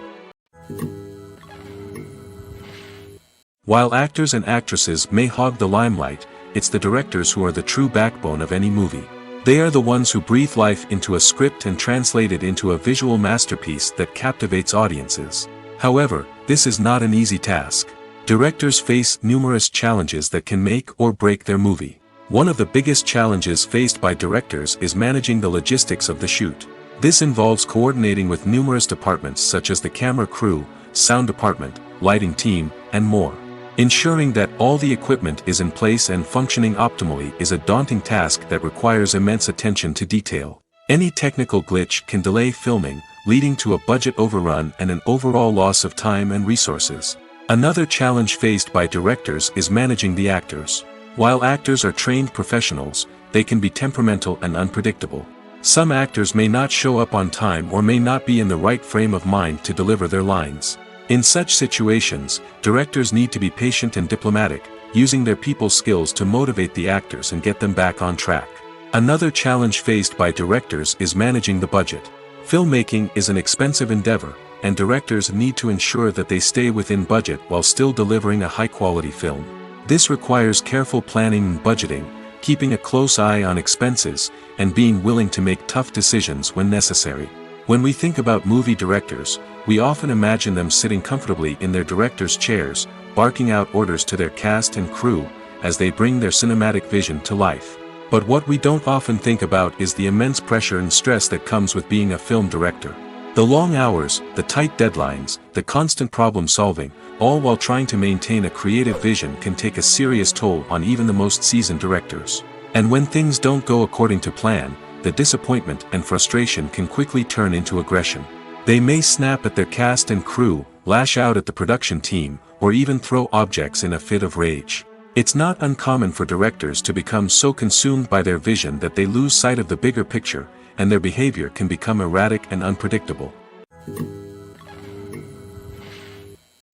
While actors and actresses may hog the limelight, it's the directors who are the true backbone of any movie. They are the ones who breathe life into a script and translate it into a visual masterpiece that captivates audiences. However, this is not an easy task. Directors face numerous challenges that can make or break their movie. One of the biggest challenges faced by directors is managing the logistics of the shoot. This involves coordinating with numerous departments such as the camera crew, sound department, lighting team, and more. Ensuring that all the equipment is in place and functioning optimally is a daunting task that requires immense attention to detail. Any technical glitch can delay filming, leading to a budget overrun and an overall loss of time and resources. Another challenge faced by directors is managing the actors. While actors are trained professionals, they can be temperamental and unpredictable. Some actors may not show up on time or may not be in the right frame of mind to deliver their lines. In such situations, directors need to be patient and diplomatic, using their people skills to motivate the actors and get them back on track. Another challenge faced by directors is managing the budget. Filmmaking is an expensive endeavor, and directors need to ensure that they stay within budget while still delivering a high-quality film. This requires careful planning and budgeting, keeping a close eye on expenses, and being willing to make tough decisions when necessary. When we think about movie directors, we often imagine them sitting comfortably in their director's chairs, barking out orders to their cast and crew, as they bring their cinematic vision to life. But what we don't often think about is the immense pressure and stress that comes with being a film director. The long hours, the tight deadlines, the constant problem solving, all while trying to maintain a creative vision can take a serious toll on even the most seasoned directors. And when things don't go according to plan, the disappointment and frustration can quickly turn into aggression. They may snap at their cast and crew, lash out at the production team, or even throw objects in a fit of rage. It's not uncommon for directors to become so consumed by their vision that they lose sight of the bigger picture, and their behavior can become erratic and unpredictable.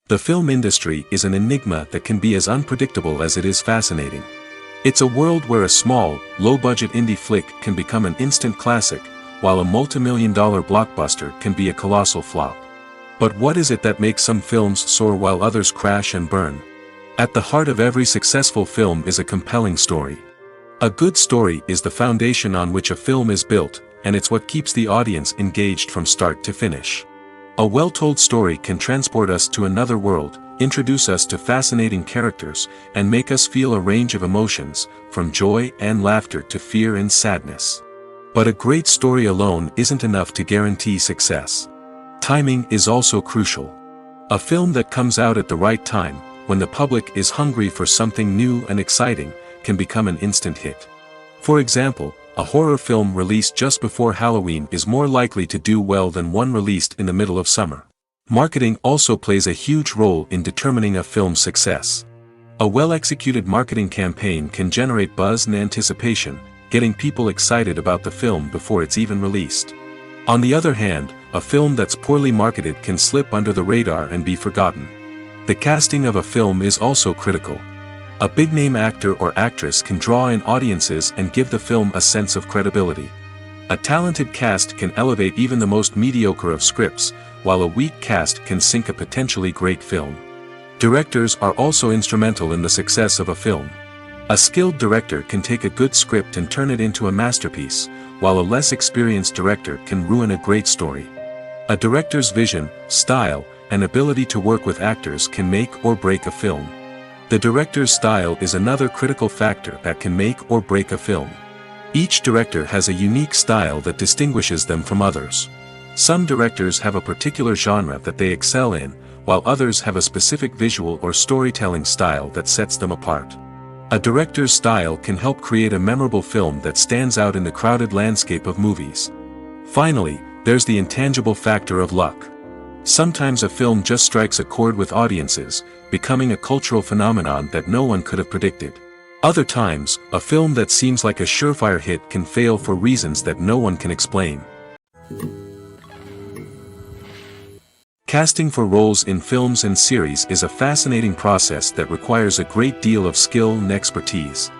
The film industry is an enigma that can be as unpredictable as it is fascinating. It's a world where a small, low-budget indie flick can become an instant classic, while a multi-million-dollar blockbuster can be a colossal flop. But what is it that makes some films soar while others crash and burn? At the heart of every successful film is a compelling story. A good story is the foundation on which a film is built, and it's what keeps the audience engaged from start to finish. A well-told story can transport us to another world, introduce us to fascinating characters, and make us feel a range of emotions, from joy and laughter to fear and sadness. But a great story alone isn't enough to guarantee success. Timing is also crucial. A film that comes out at the right time, when the public is hungry for something new and exciting, can become an instant hit. For example, a horror film released just before Halloween is more likely to do well than one released in the middle of summer. Marketing also plays a huge role in determining a film's success. A well-executed marketing campaign can generate buzz and anticipation, getting people excited about the film before it's even released. On the other hand, a film that's poorly marketed can slip under the radar and be forgotten. The casting of a film is also critical. A big-name actor or actress can draw in audiences and give the film a sense of credibility. A talented cast can elevate even the most mediocre of scripts, while a weak cast can sink a potentially great film. Directors are also instrumental in the success of a film. A skilled director can take a good script and turn it into a masterpiece, while a less experienced director can ruin a great story. A director's vision, style, and ability to work with actors can make or break a film. The director's style is another critical factor that can make or break a film. Each director has a unique style that distinguishes them from others. Some directors have a particular genre that they excel in, while others have a specific visual or storytelling style that sets them apart. A director's style can help create a memorable film that stands out in the crowded landscape of movies. Finally, there's the intangible factor of luck. Sometimes a film just strikes a chord with audiences, becoming a cultural phenomenon that no one could have predicted. Other times, a film that seems like a surefire hit can fail for reasons that no one can explain. Casting for roles in films and series is a fascinating process that requires a great deal of skill and expertise.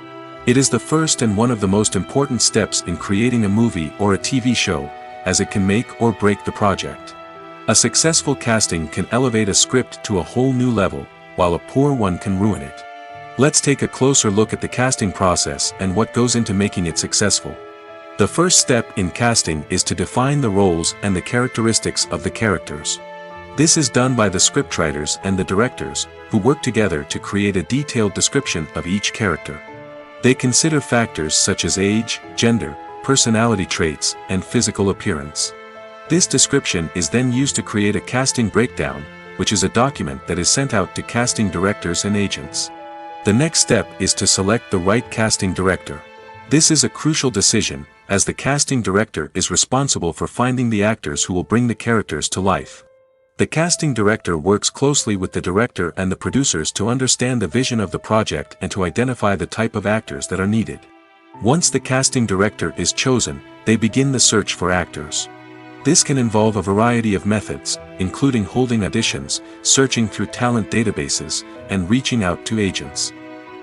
It is the first and one of the most important steps in creating a movie or a TV show, as it can make or break the project. A successful casting can elevate a script to a whole new level, while a poor one can ruin it. Let's take a closer look at the casting process and what goes into making it successful. The first step in casting is to define the roles and the characteristics of the characters. This is done by the scriptwriters and the directors, who work together to create a detailed description of each character. They consider factors such as age, gender, personality traits, and physical appearance. This description is then used to create a casting breakdown, which is a document that is sent out to casting directors and agents. The next step is to select the right casting director. This is a crucial decision, as the casting director is responsible for finding the actors who will bring the characters to life. The casting director works closely with the director and the producers to understand the vision of the project and to identify the type of actors that are needed. Once the casting director is chosen, they begin the search for actors. This can involve a variety of methods, including holding auditions, searching through talent databases, and reaching out to agents.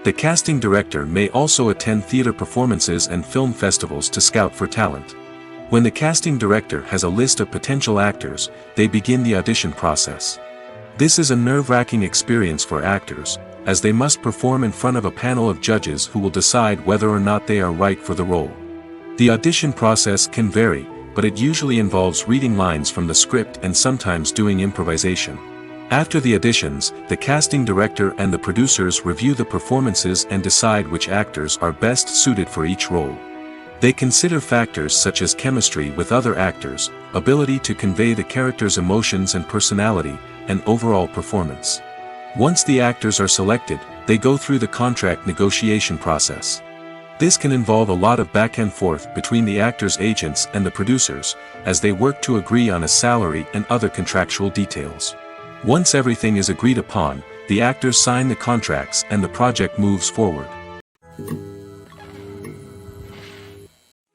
The casting director may also attend theater performances and film festivals to scout for talent. When the casting director has a list of potential actors, they begin the audition process. This is a nerve-wracking experience for actors, as they must perform in front of a panel of judges who will decide whether or not they are right for the role. The audition process can vary, but it usually involves reading lines from the script and sometimes doing improvisation. After the auditions, the casting director and the producers review the performances and decide which actors are best suited for each role. They consider factors such as chemistry with other actors, ability to convey the character's emotions and personality, and overall performance. Once the actors are selected, they go through the contract negotiation process. This can involve a lot of back and forth between the actors' agents and the producers, as they work to agree on a salary and other contractual details. Once everything is agreed upon, the actors sign the contracts and the project moves forward.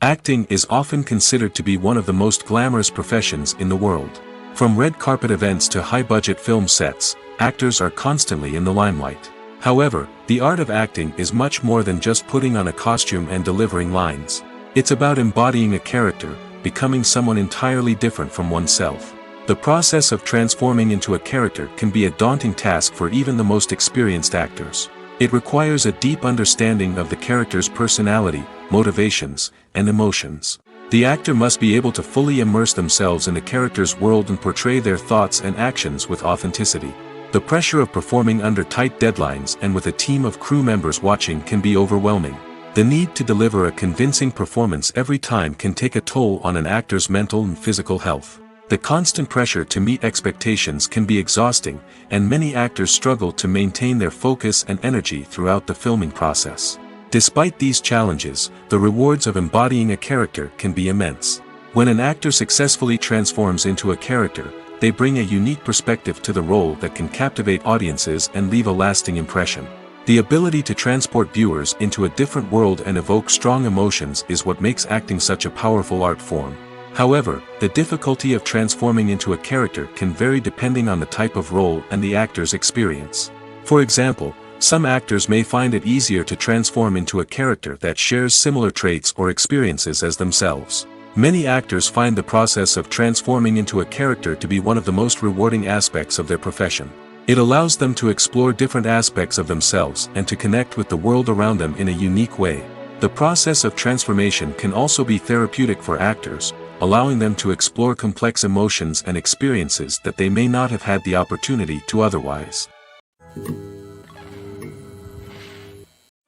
Acting is often considered to be one of the most glamorous professions in the world. From red carpet events to high-budget film sets, actors are constantly in the limelight. However, the art of acting is much more than just putting on a costume and delivering lines. It's about embodying a character, becoming someone entirely different from oneself. The process of transforming into a character can be a daunting task for even the most experienced actors. It requires a deep understanding of the character's personality, motivations, and emotions. The actor must be able to fully immerse themselves in the character's world and portray their thoughts and actions with authenticity. The pressure of performing under tight deadlines and with a team of crew members watching can be overwhelming. The need to deliver a convincing performance every time can take a toll on an actor's mental and physical health. The constant pressure to meet expectations can be exhausting, and many actors struggle to maintain their focus and energy throughout the filming process. Despite these challenges, the rewards of embodying a character can be immense. When an actor successfully transforms into a character, they bring a unique perspective to the role that can captivate audiences and leave a lasting impression. The ability to transport viewers into a different world and evoke strong emotions is what makes acting such a powerful art form. However, the difficulty of transforming into a character can vary depending on the type of role and the actor's experience. For example, some actors may find it easier to transform into a character that shares similar traits or experiences as themselves. Many actors find the process of transforming into a character to be one of the most rewarding aspects of their profession. It allows them to explore different aspects of themselves and to connect with the world around them in a unique way. The process of transformation can also be therapeutic for actors, allowing them to explore complex emotions and experiences that they may not have had the opportunity to otherwise.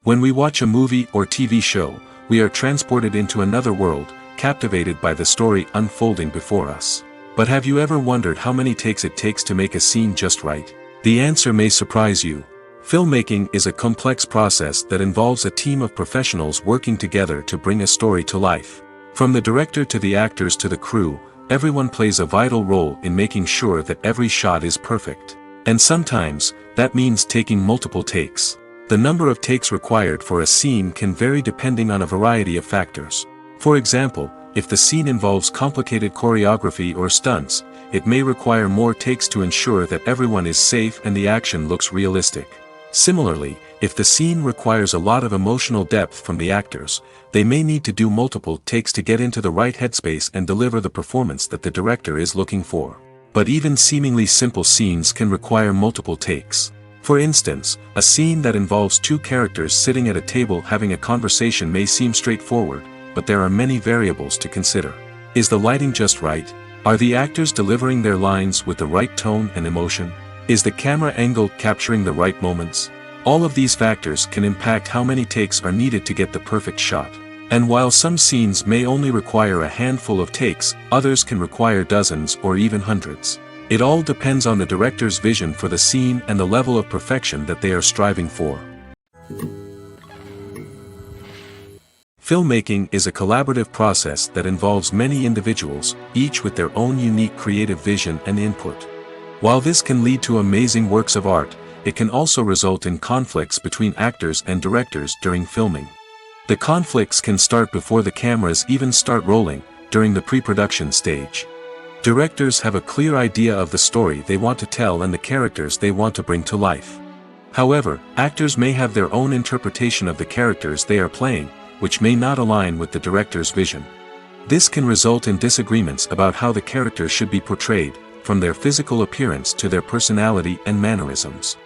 When we watch a movie or TV show, we are transported into another world, captivated by the story unfolding before us. But have you ever wondered how many takes it takes to make a scene just right? The answer may surprise you. Filmmaking is a complex process that involves a team of professionals working together to bring a story to life. From the director to the actors to the crew, everyone plays a vital role in making sure that every shot is perfect. And sometimes, that means taking multiple takes. The number of takes required for a scene can vary depending on a variety of factors. For example, if the scene involves complicated choreography or stunts, it may require more takes to ensure that everyone is safe and the action looks realistic. Similarly, if the scene requires a lot of emotional depth from the actors, they may need to do multiple takes to get into the right headspace and deliver the performance that the director is looking for. But even seemingly simple scenes can require multiple takes. For instance, a scene that involves two characters sitting at a table having a conversation may seem straightforward, but there are many variables to consider. Is the lighting just right? Are the actors delivering their lines with the right tone and emotion? Is the camera angle capturing the right moments? All of these factors can impact how many takes are needed to get the perfect shot. And while some scenes may only require a handful of takes, others can require dozens or even hundreds. It all depends on the director's vision for the scene and the level of perfection that they are striving for. Filmmaking is a collaborative process that involves many individuals, each with their own unique creative vision and input. While this can lead to amazing works of art, it can also result in conflicts between actors and directors during filming. The conflicts can start before the cameras even start rolling, during the pre-production stage. Directors have a clear idea of the story they want to tell and the characters they want to bring to life. However, actors may have their own interpretation of the characters they are playing, which may not align with the director's vision. This can result in disagreements about how the characters should be portrayed, from their physical appearance to their personality and mannerisms.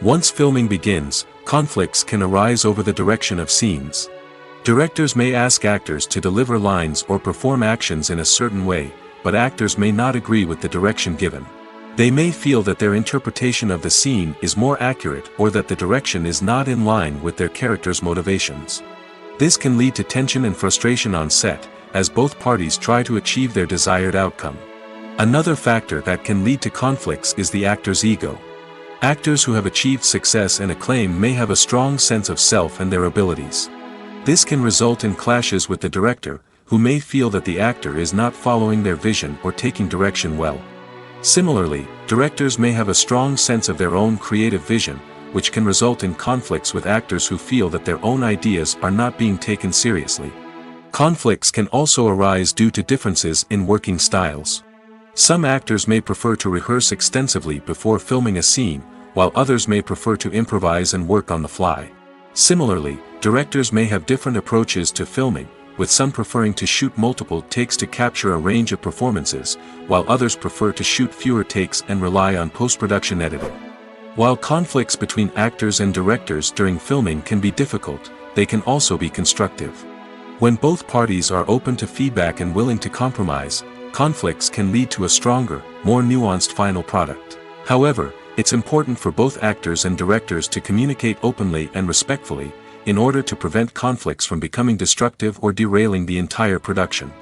Once filming begins, conflicts can arise over the direction of scenes. Directors may ask actors to deliver lines or perform actions in a certain way, but actors may not agree with the direction given. They may feel that their interpretation of the scene is more accurate or that the direction is not in line with their character's motivations. This can lead to tension and frustration on set, as both parties try to achieve their desired outcome. Another factor that can lead to conflicts is the actor's ego. Actors who have achieved success and acclaim may have a strong sense of self and their abilities. This can result in clashes with the director, who may feel that the actor is not following their vision or taking direction well. Similarly, directors may have a strong sense of their own creative vision, which can result in conflicts with actors who feel that their own ideas are not being taken seriously. Conflicts can also arise due to differences in working styles. Some actors may prefer to rehearse extensively before filming a scene, while others may prefer to improvise and work on the fly. Similarly, directors may have different approaches to filming, with some preferring to shoot multiple takes to capture a range of performances, while others prefer to shoot fewer takes and rely on post-production editing. While conflicts between actors and directors during filming can be difficult, they can also be constructive. When both parties are open to feedback and willing to compromise, conflicts can lead to a stronger, more nuanced final product. However, it's important for both actors and directors to communicate openly and respectfully, in order to prevent conflicts from becoming destructive or derailing the entire production.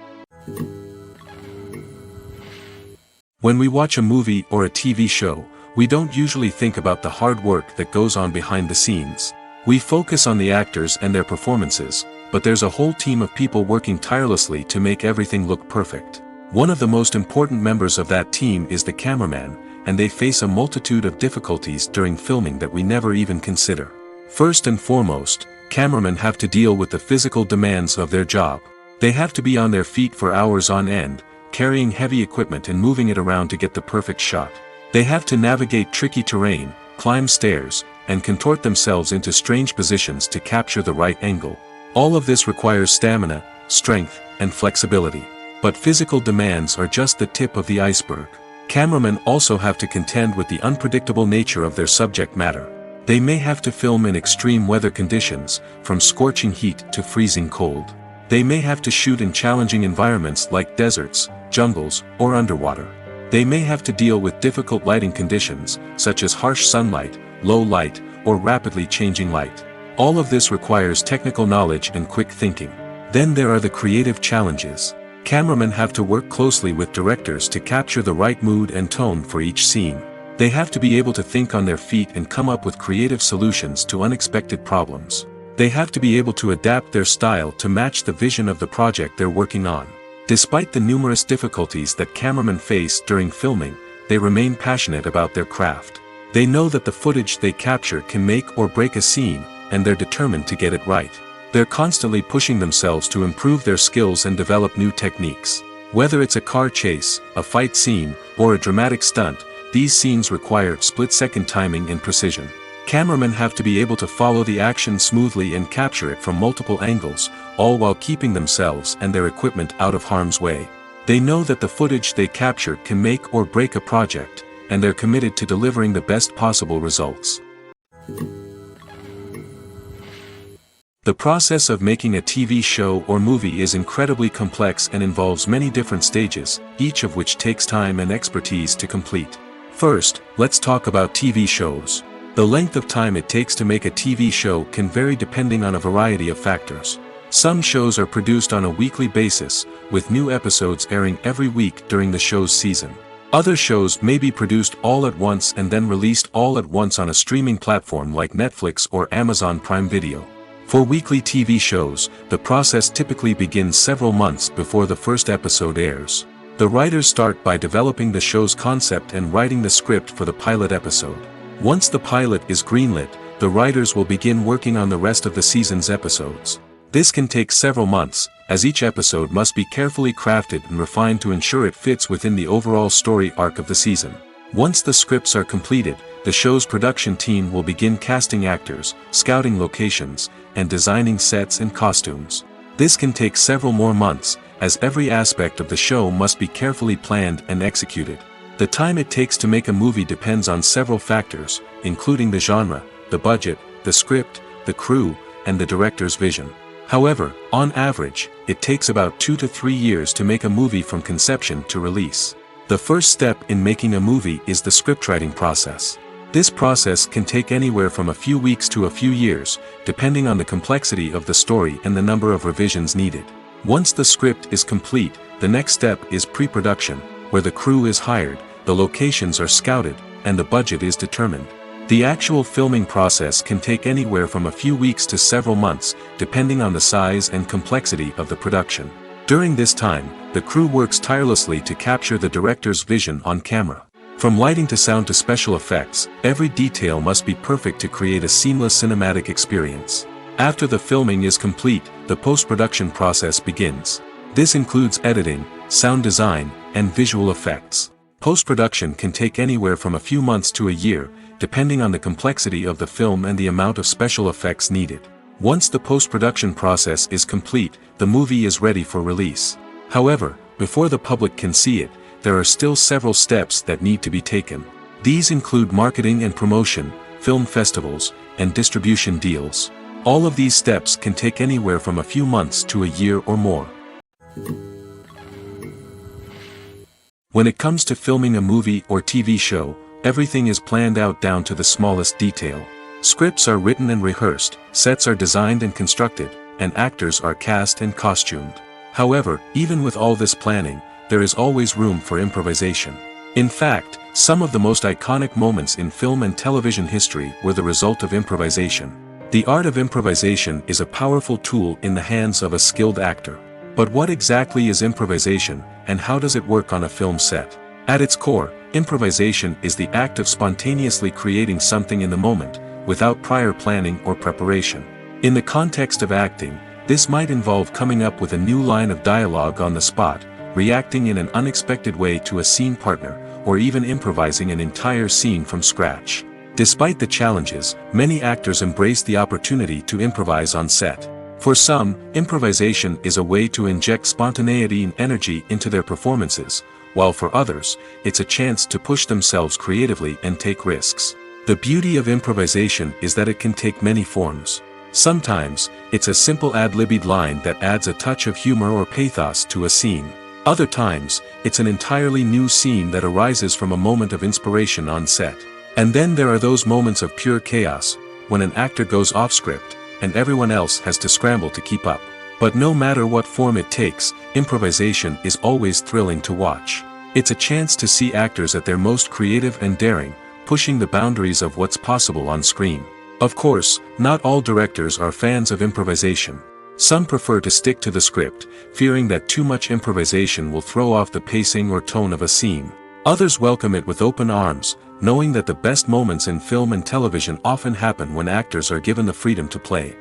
When we watch a movie or a TV show, we don't usually think about the hard work that goes on behind the scenes. We focus on the actors and their performances, but there's a whole team of people working tirelessly to make everything look perfect. One of the most important members of that team is the cameraman, and they face a multitude of difficulties during filming that we never even consider. First and foremost, cameramen have to deal with the physical demands of their job. They have to be on their feet for hours on end, carrying heavy equipment and moving it around to get the perfect shot. They have to navigate tricky terrain, climb stairs, and contort themselves into strange positions to capture the right angle. All of this requires stamina, strength, and flexibility. But physical demands are just the tip of the iceberg. Cameramen also have to contend with the unpredictable nature of their subject matter. They may have to film in extreme weather conditions, from scorching heat to freezing cold. They may have to shoot in challenging environments like deserts, jungles, or underwater. They may have to deal with difficult lighting conditions, such as harsh sunlight, low light, or rapidly changing light. All of this requires technical knowledge and quick thinking. Then there are the creative challenges. Cameramen have to work closely with directors to capture the right mood and tone for each scene. They have to be able to think on their feet and come up with creative solutions to unexpected problems. They have to be able to adapt their style to match the vision of the project they're working on. Despite the numerous difficulties that cameramen face during filming, they remain passionate about their craft. They know that the footage they capture can make or break a scene, and they're determined to get it right. They're constantly pushing themselves to improve their skills and develop new techniques. Whether it's a car chase, a fight scene, or a dramatic stunt, these scenes require split-second timing and precision. Cameramen have to be able to follow the action smoothly and capture it from multiple angles, all while keeping themselves and their equipment out of harm's way. They know that the footage they capture can make or break a project, and they're committed to delivering the best possible results. The process of making a TV show or movie is incredibly complex and involves many different stages, each of which takes time and expertise to complete. First, let's talk about TV shows. The length of time it takes to make a TV show can vary depending on a variety of factors. Some shows are produced on a weekly basis, with new episodes airing every week during the show's season. Other shows may be produced all at once and then released all at once on a streaming platform like Netflix or Amazon Prime Video. For weekly TV shows, the process typically begins several months before the first episode airs. The writers start by developing the show's concept and writing the script for the pilot episode. Once the pilot is greenlit, the writers will begin working on the rest of the season's episodes. This can take several months, as each episode must be carefully crafted and refined to ensure it fits within the overall story arc of the season. Once the scripts are completed, the show's production team will begin casting actors, scouting locations, and designing sets and costumes. This can take several more months, as every aspect of the show must be carefully planned and executed. The time it takes to make a movie depends on several factors, including the genre, the budget, the script, the crew, and the director's vision. However, on average, it takes about 2 to 3 years to make a movie from conception to release. The first step in making a movie is the scriptwriting process. This process can take anywhere from a few weeks to a few years, depending on the complexity of the story and the number of revisions needed. Once the script is complete, the next step is pre-production, where the crew is hired, the locations are scouted, and the budget is determined. The actual filming process can take anywhere from a few weeks to several months, depending on the size and complexity of the production. During this time, the crew works tirelessly to capture the director's vision on camera. From lighting to sound to special effects, every detail must be perfect to create a seamless cinematic experience. After the filming is complete, the post-production process begins. This includes editing, sound design, and visual effects. Post-production can take anywhere from a few months to a year, depending on the complexity of the film and the amount of special effects needed. Once the post-production process is complete, the movie is ready for release. However, before the public can see it, there are still several steps that need to be taken. These include marketing and promotion, film festivals, and distribution deals. All of these steps can take anywhere from a few months to a year or more. When it comes to filming a movie or TV show, everything is planned out down to the smallest detail. Scripts are written and rehearsed, sets are designed and constructed, and actors are cast and costumed. However, even with all this planning, there is always room for improvisation. In fact, some of the most iconic moments in film and television history were the result of improvisation. The art of improvisation is a powerful tool in the hands of a skilled actor. But what exactly is improvisation, and how does it work on a film set? At its core, improvisation is the act of spontaneously creating something in the moment, without prior planning or preparation. In the context of acting, this might involve coming up with a new line of dialogue on the spot, reacting in an unexpected way to a scene partner, or even improvising an entire scene from scratch. Despite the challenges, many actors embrace the opportunity to improvise on set. For some, improvisation is a way to inject spontaneity and energy into their performances, while for others, it's a chance to push themselves creatively and take risks. The beauty of improvisation is that it can take many forms. Sometimes, it's a simple ad-libbed line that adds a touch of humor or pathos to a scene. Other times, it's an entirely new scene that arises from a moment of inspiration on set. And then there are those moments of pure chaos, when an actor goes off script, and everyone else has to scramble to keep up. But no matter what form it takes, improvisation is always thrilling to watch. It's a chance to see actors at their most creative and daring, pushing the boundaries of what's possible on screen. Of course, not all directors are fans of improvisation. Some prefer to stick to the script, fearing that too much improvisation will throw off the pacing or tone of a scene. Others welcome it with open arms, knowing that the best moments in film and television often happen when actors are given the freedom to play.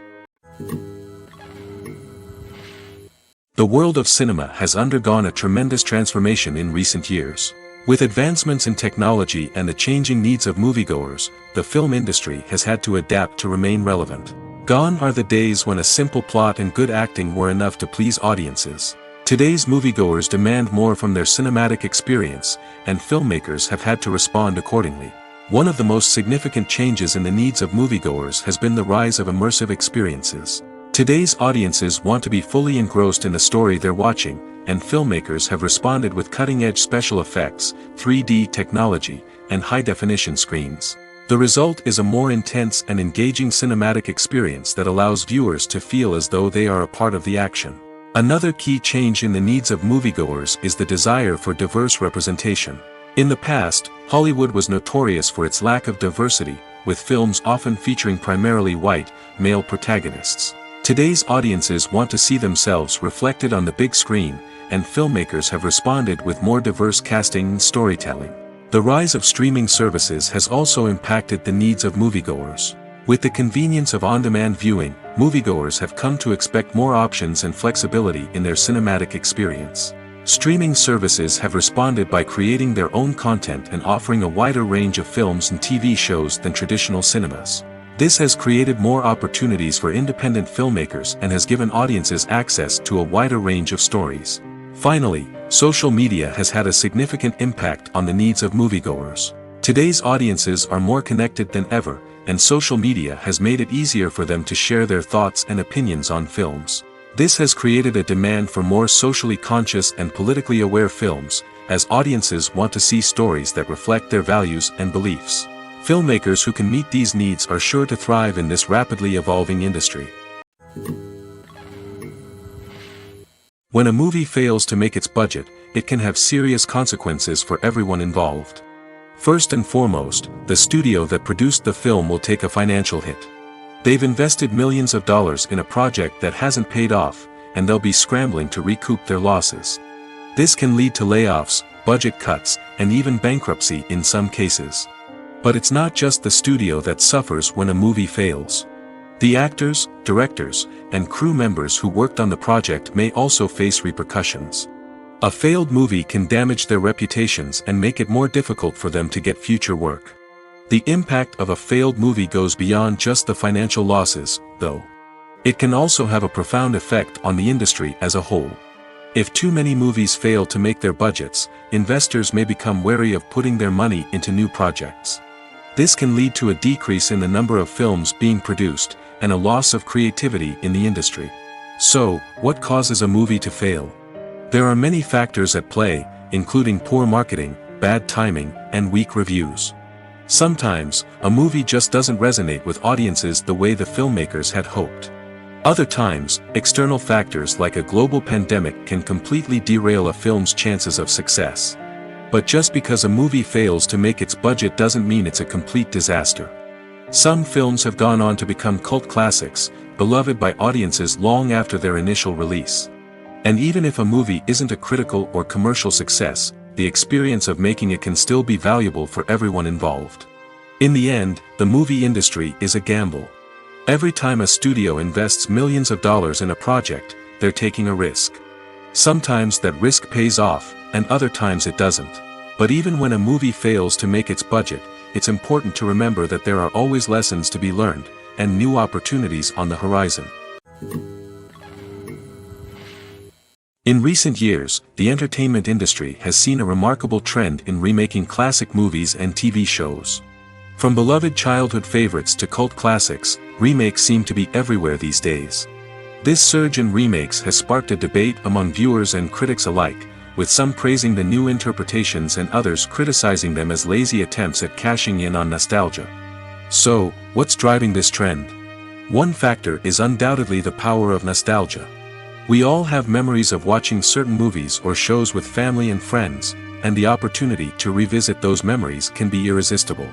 The world of cinema has undergone a tremendous transformation in recent years. With advancements in technology and the changing needs of moviegoers, the film industry has had to adapt to remain relevant. Gone are the days when a simple plot and good acting were enough to please audiences. Today's moviegoers demand more from their cinematic experience, and filmmakers have had to respond accordingly. One of the most significant changes in the needs of moviegoers has been the rise of immersive experiences. Today's audiences want to be fully engrossed in the story they're watching, and filmmakers have responded with cutting-edge special effects, 3D technology, and high-definition screens. The result is a more intense and engaging cinematic experience that allows viewers to feel as though they are a part of the action. Another key change in the needs of moviegoers is the desire for diverse representation. In the past, Hollywood was notorious for its lack of diversity, with films often featuring primarily white, male protagonists. Today's audiences want to see themselves reflected on the big screen, and filmmakers have responded with more diverse casting and storytelling. The rise of streaming services has also impacted the needs of moviegoers. With the convenience of on-demand viewing, moviegoers have come to expect more options and flexibility in their cinematic experience. Streaming services have responded by creating their own content and offering a wider range of films and TV shows than traditional cinemas. This has created more opportunities for independent filmmakers and has given audiences access to a wider range of stories. Finally, Social media has had a significant impact on the needs of moviegoers. Today's audiences are more connected than ever, and social media has made it easier for them to share their thoughts and opinions on films. This has created a demand for more socially conscious and politically aware films, as audiences want to see stories that reflect their values and beliefs. Filmmakers who can meet these needs are sure to thrive in this rapidly evolving industry. When a movie fails to make its budget, it can have serious consequences for everyone involved. First and foremost, the studio that produced the film will take a financial hit. They've invested millions of dollars in a project that hasn't paid off, and they'll be scrambling to recoup their losses. This can lead to layoffs, budget cuts, and even bankruptcy in some cases. But it's not just the studio that suffers when a movie fails. The actors, directors, and crew members who worked on the project may also face repercussions. A failed movie can damage their reputations and make it more difficult for them to get future work. The impact of a failed movie goes beyond just the financial losses, though. It can also have a profound effect on the industry as a whole. If too many movies fail to make their budgets, investors may become wary of putting their money into new projects. This can lead to a decrease in the number of films being produced, and a loss of creativity in the industry. So, what causes a movie to fail? There are many factors at play, including poor marketing, bad timing, and weak reviews. Sometimes, a movie just doesn't resonate with audiences the way the filmmakers had hoped. Other times, external factors like a global pandemic can completely derail a film's chances of success. But just because a movie fails to make its budget doesn't mean it's a complete disaster. Some films have gone on to become cult classics, beloved by audiences long after their initial release. And even if a movie isn't a critical or commercial success, the experience of making it can still be valuable for everyone involved. In the end, the movie industry is a gamble. Every time a studio invests millions of dollars in a project, they're taking a risk. Sometimes that risk pays off, and other times it doesn't. But even when a movie fails to make its budget, it's important to remember that there are always lessons to be learned, and new opportunities on the horizon. In recent years, the entertainment industry has seen a remarkable trend in remaking classic movies and TV shows. From beloved childhood favorites to cult classics, remakes seem to be everywhere these days. This surge in remakes has sparked a debate among viewers and critics alike, with some praising the new interpretations and others criticizing them as lazy attempts at cashing in on nostalgia. So, what's driving this trend? One factor is undoubtedly the power of nostalgia. We all have memories of watching certain movies or shows with family and friends, and the opportunity to revisit those memories can be irresistible.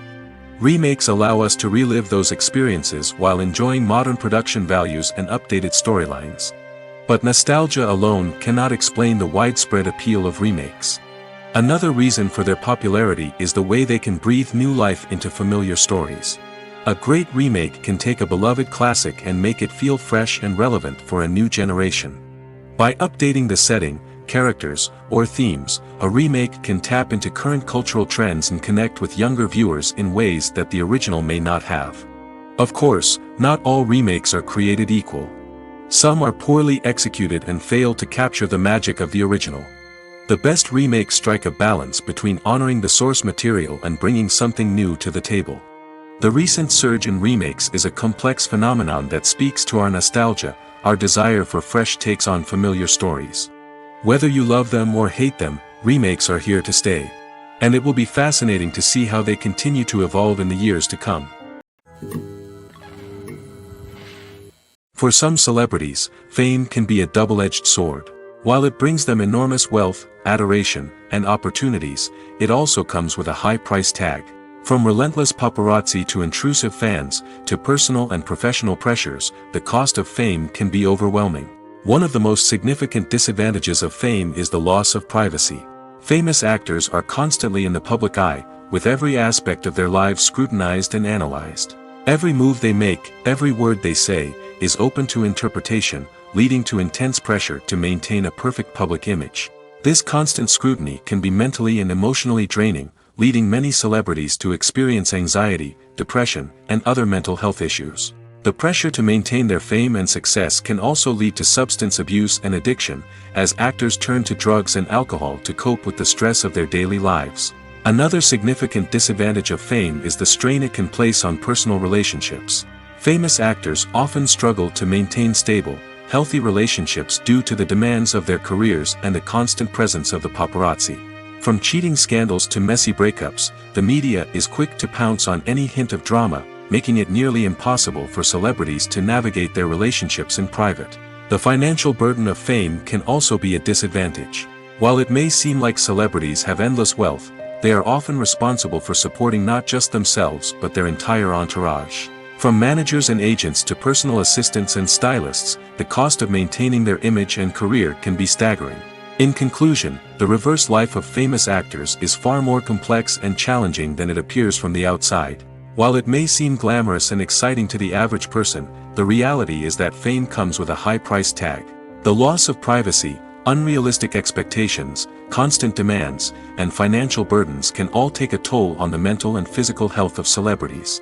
Remakes allow us to relive those experiences while enjoying modern production values and updated storylines. But nostalgia alone cannot explain the widespread appeal of remakes. Another reason for their popularity is the way they can breathe new life into familiar stories. A great remake can take a beloved classic and make it feel fresh and relevant for a new generation. By updating the setting, characters, or themes, a remake can tap into current cultural trends and connect with younger viewers in ways that the original may not have. Of course, not all remakes are created equal. Some are poorly executed and fail to capture the magic of the original. The best remakes strike a balance between honoring the source material and bringing something new to the table. The recent surge in remakes is a complex phenomenon that speaks to our nostalgia, our desire for fresh takes on familiar stories. Whether you love them or hate them, remakes are here to stay. And it will be fascinating to see how they continue to evolve in the years to come. For some celebrities, fame can be a double-edged sword. While it brings them enormous wealth, adoration, and opportunities, it also comes with a high price tag. From relentless paparazzi to intrusive fans, to personal and professional pressures, the cost of fame can be overwhelming. One of the most significant disadvantages of fame is the loss of privacy. Famous actors are constantly in the public eye, with every aspect of their lives scrutinized and analyzed. Every move they make, every word they say, is open to interpretation, leading to intense pressure to maintain a perfect public image. This constant scrutiny can be mentally and emotionally draining, leading many celebrities to experience anxiety, depression, and other mental health issues. The pressure to maintain their fame and success can also lead to substance abuse and addiction, as actors turn to drugs and alcohol to cope with the stress of their daily lives. Another significant disadvantage of fame is the strain it can place on personal relationships. Famous actors often struggle to maintain stable, healthy relationships due to the demands of their careers and the constant presence of the paparazzi. From cheating scandals to messy breakups, the media is quick to pounce on any hint of drama, making it nearly impossible for celebrities to navigate their relationships in private. The financial burden of fame can also be a disadvantage. While it may seem like celebrities have endless wealth, they are often responsible for supporting not just themselves but their entire entourage. From managers and agents to personal assistants and stylists, the cost of maintaining their image and career can be staggering. In conclusion, the reverse life of famous actors is far more complex and challenging than it appears from the outside. While it may seem glamorous and exciting to the average person, the reality is that fame comes with a high price tag. The loss of privacy, unrealistic expectations, constant demands, and financial burdens can all take a toll on the mental and physical health of celebrities.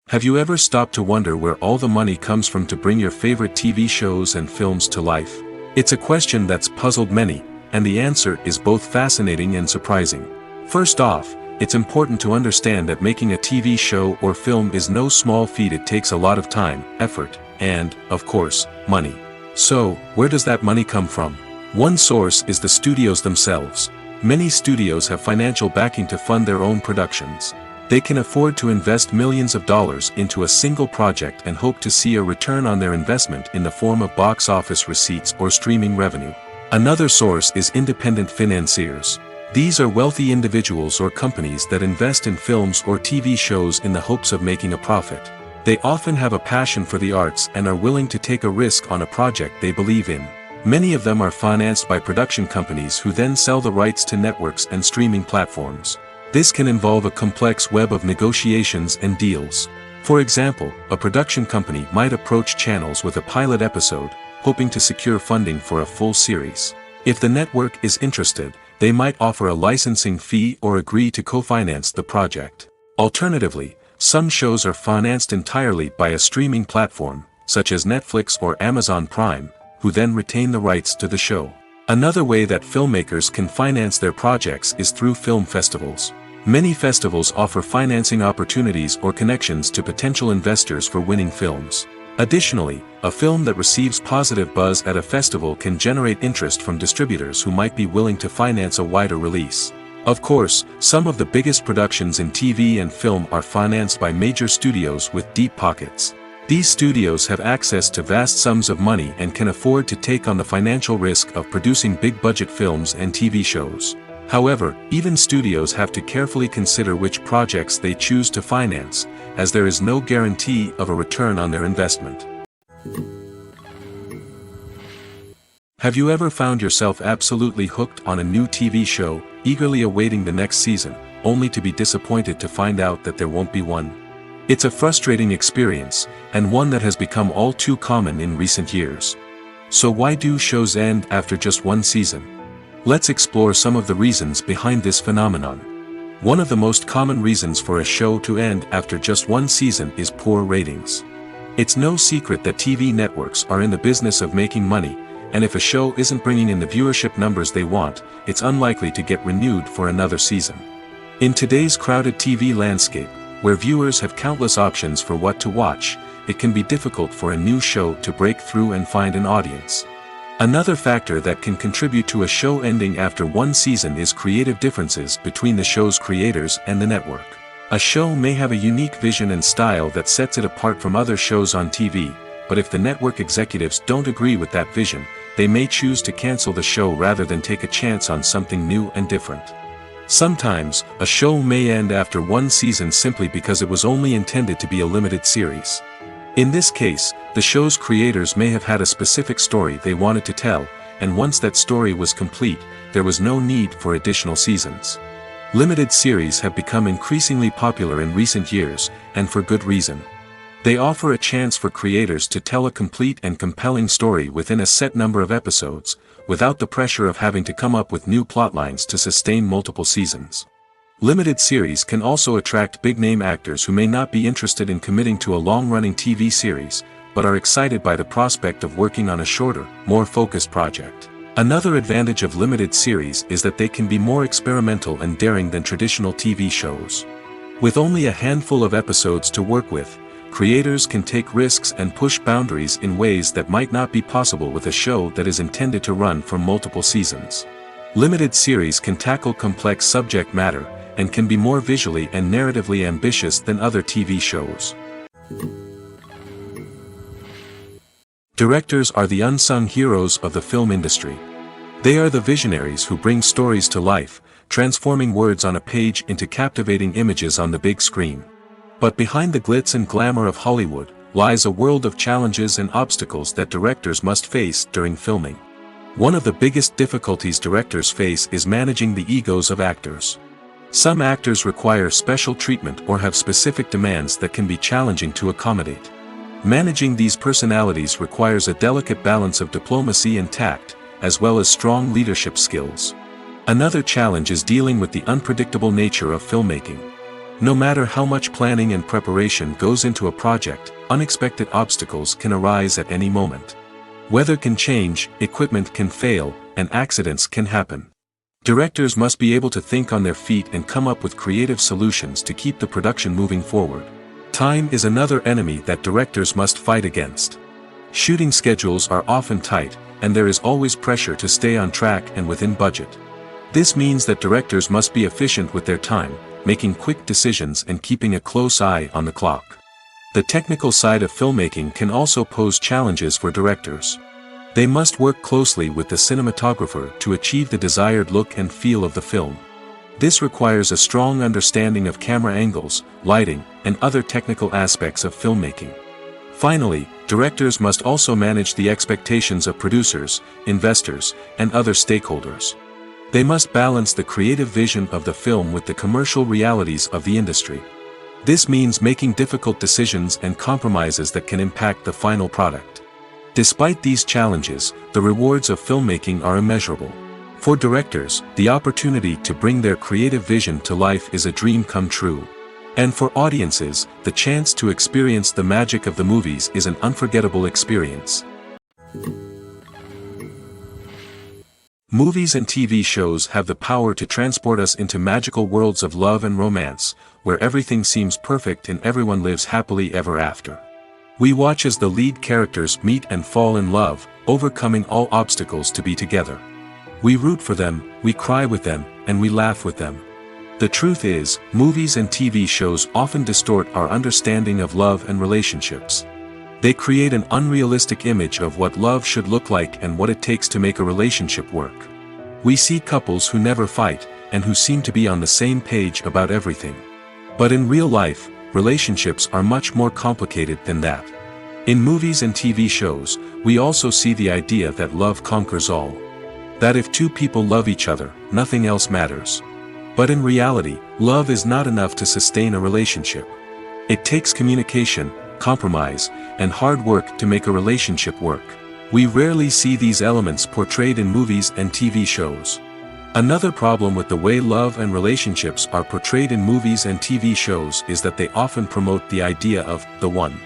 Have you ever stopped to wonder where all the money comes from to bring your favorite TV shows and films to life? It's a question that's puzzled many, and the answer is both fascinating and surprising. First off, it's important to understand that making a TV show or film is no small feat. It takes a lot of time, effort, and, of course, money. So, where does that money come from? One source is the studios themselves. Many studios have financial backing to fund their own productions. They can afford to invest millions of dollars into a single project and hope to see a return on their investment in the form of box office receipts or streaming revenue. Another source is independent financiers. These are wealthy individuals or companies that invest in films or TV shows in the hopes of making a profit. They often have a passion for the arts and are willing to take a risk on a project they believe in. Many of them are financed by production companies who then sell the rights to networks and streaming platforms. This can involve a complex web of negotiations and deals. For example, a production company might approach channels with a pilot episode, hoping to secure funding for a full series. If the network is interested, they might offer a licensing fee or agree to co-finance the project. Alternatively, some shows are financed entirely by a streaming platform, such as Netflix or Amazon Prime, who then retain the rights to the show. Another way that filmmakers can finance their projects is through film festivals. Many festivals offer financing opportunities or connections to potential investors for winning films. Additionally, a film that receives positive buzz at a festival can generate interest from distributors who might be willing to finance a wider release. Of course, some of the biggest productions in TV and film are financed by major studios with deep pockets. These studios have access to vast sums of money and can afford to take on the financial risk of producing big-budget films and TV shows. However, even studios have to carefully consider which projects they choose to finance, as there is no guarantee of a return on their investment. Have you ever found yourself absolutely hooked on a new TV show, eagerly awaiting the next season, only to be disappointed to find out that there won't be one? It's a frustrating experience, and one that has become all too common in recent years. So why do shows end after just one season? Let's explore some of the reasons behind this phenomenon. One of the most common reasons for a show to end after just one season is poor ratings. It's no secret that TV networks are in the business of making money, and if a show isn't bringing in the viewership numbers they want, it's unlikely to get renewed for another season. In today's crowded TV landscape, where viewers have countless options for what to watch, it can be difficult for a new show to break through and find an audience. Another factor that can contribute to a show ending after one season is creative differences between the show's creators and the network. A show may have a unique vision and style that sets it apart from other shows on TV, but if the network executives don't agree with that vision, they may choose to cancel the show rather than take a chance on something new and different. Sometimes, a show may end after one season simply because it was only intended to be a limited series. In this case, the show's creators may have had a specific story they wanted to tell, and once that story was complete, there was no need for additional seasons. Limited series have become increasingly popular in recent years, and for good reason. They offer a chance for creators to tell a complete and compelling story within a set number of episodes, without the pressure of having to come up with new plotlines to sustain multiple seasons. Limited series can also attract big-name actors who may not be interested in committing to a long-running TV series, but are excited by the prospect of working on a shorter, more focused project. Another advantage of limited series is that they can be more experimental and daring than traditional TV shows. With only a handful of episodes to work with, creators can take risks and push boundaries in ways that might not be possible with a show that is intended to run for multiple seasons. Limited series can tackle complex subject matter, and can be more visually and narratively ambitious than other TV shows. Directors are the unsung heroes of the film industry. They are the visionaries who bring stories to life, transforming words on a page into captivating images on the big screen. But behind the glitz and glamour of Hollywood, lies a world of challenges and obstacles that directors must face during filming. One of the biggest difficulties directors face is managing the egos of actors. Some actors require special treatment or have specific demands that can be challenging to accommodate. Managing these personalities requires a delicate balance of diplomacy and tact, as well as strong leadership skills. Another challenge is dealing with the unpredictable nature of filmmaking. No matter how much planning and preparation goes into a project, unexpected obstacles can arise at any moment. Weather can change, equipment can fail, and accidents can happen. Directors must be able to think on their feet and come up with creative solutions to keep the production moving forward. Time is another enemy that directors must fight against. Shooting schedules are often tight, and there is always pressure to stay on track and within budget. This means that directors must be efficient with their time, making quick decisions and keeping a close eye on the clock. The technical side of filmmaking can also pose challenges for directors. They must work closely with the cinematographer to achieve the desired look and feel of the film. This requires a strong understanding of camera angles, lighting, and other technical aspects of filmmaking. Finally, directors must also manage the expectations of producers, investors, and other stakeholders. They must balance the creative vision of the film with the commercial realities of the industry. This means making difficult decisions and compromises that can impact the final product. Despite these challenges, the rewards of filmmaking are immeasurable. For directors, the opportunity to bring their creative vision to life is a dream come true. And for audiences, the chance to experience the magic of the movies is an unforgettable experience. Movies and TV shows have the power to transport us into magical worlds of love and romance, where everything seems perfect and everyone lives happily ever after. We watch as the lead characters meet and fall in love, overcoming all obstacles to be together. We root for them, we cry with them, and we laugh with them. The truth is, movies and TV shows often distort our understanding of love and relationships. They create an unrealistic image of what love should look like and what it takes to make a relationship work. We see couples who never fight, and who seem to be on the same page about everything. But in real life, relationships are much more complicated than that. In movies and TV shows, we also see the idea that love conquers all. That if two people love each other, nothing else matters. But in reality, love is not enough to sustain a relationship. It takes communication, compromise, and hard work to make a relationship work. We rarely see these elements portrayed in movies and TV shows. Another problem with the way love and relationships are portrayed in movies and TV shows is that they often promote the idea of the one.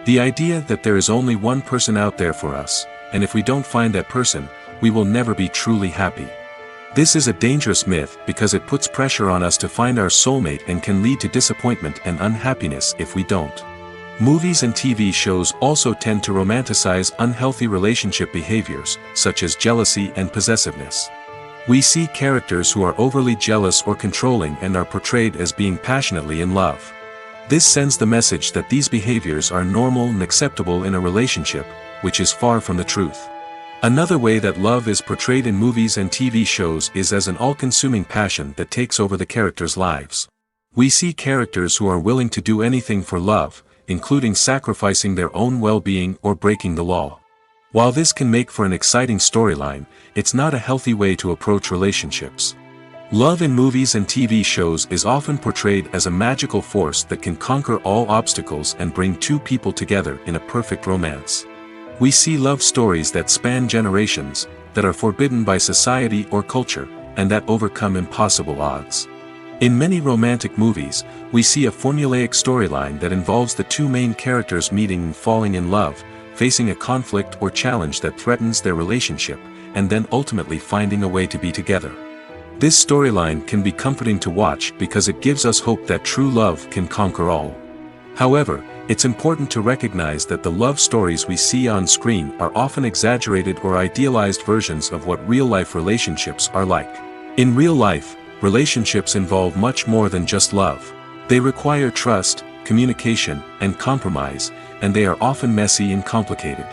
The idea that there is only one person out there for us, and if we don't find that person, we will never be truly happy. This is a dangerous myth because it puts pressure on us to find our soulmate and can lead to disappointment and unhappiness if we don't. Movies and TV shows also tend to romanticize unhealthy relationship behaviors, such as jealousy and possessiveness. We see characters who are overly jealous or controlling and are portrayed as being passionately in love. This sends the message that these behaviors are normal and acceptable in a relationship, which is far from the truth. Another way that love is portrayed in movies and TV shows is as an all-consuming passion that takes over the characters' lives. We see characters who are willing to do anything for love, including sacrificing their own well-being or breaking the law. While this can make for an exciting storyline, it's not a healthy way to approach relationships. Love in movies and TV shows is often portrayed as a magical force that can conquer all obstacles and bring two people together in a perfect romance. We see love stories that span generations, that are forbidden by society or culture, and that overcome impossible odds. In many romantic movies, we see a formulaic storyline that involves the two main characters meeting and falling in love, facing a conflict or challenge that threatens their relationship, and then ultimately finding a way to be together. This storyline can be comforting to watch because it gives us hope that true love can conquer all. However, it's important to recognize that the love stories we see on screen are often exaggerated or idealized versions of what real-life relationships are like. In real life, relationships involve much more than just love. They require trust, communication, and compromise, and they are often messy and complicated.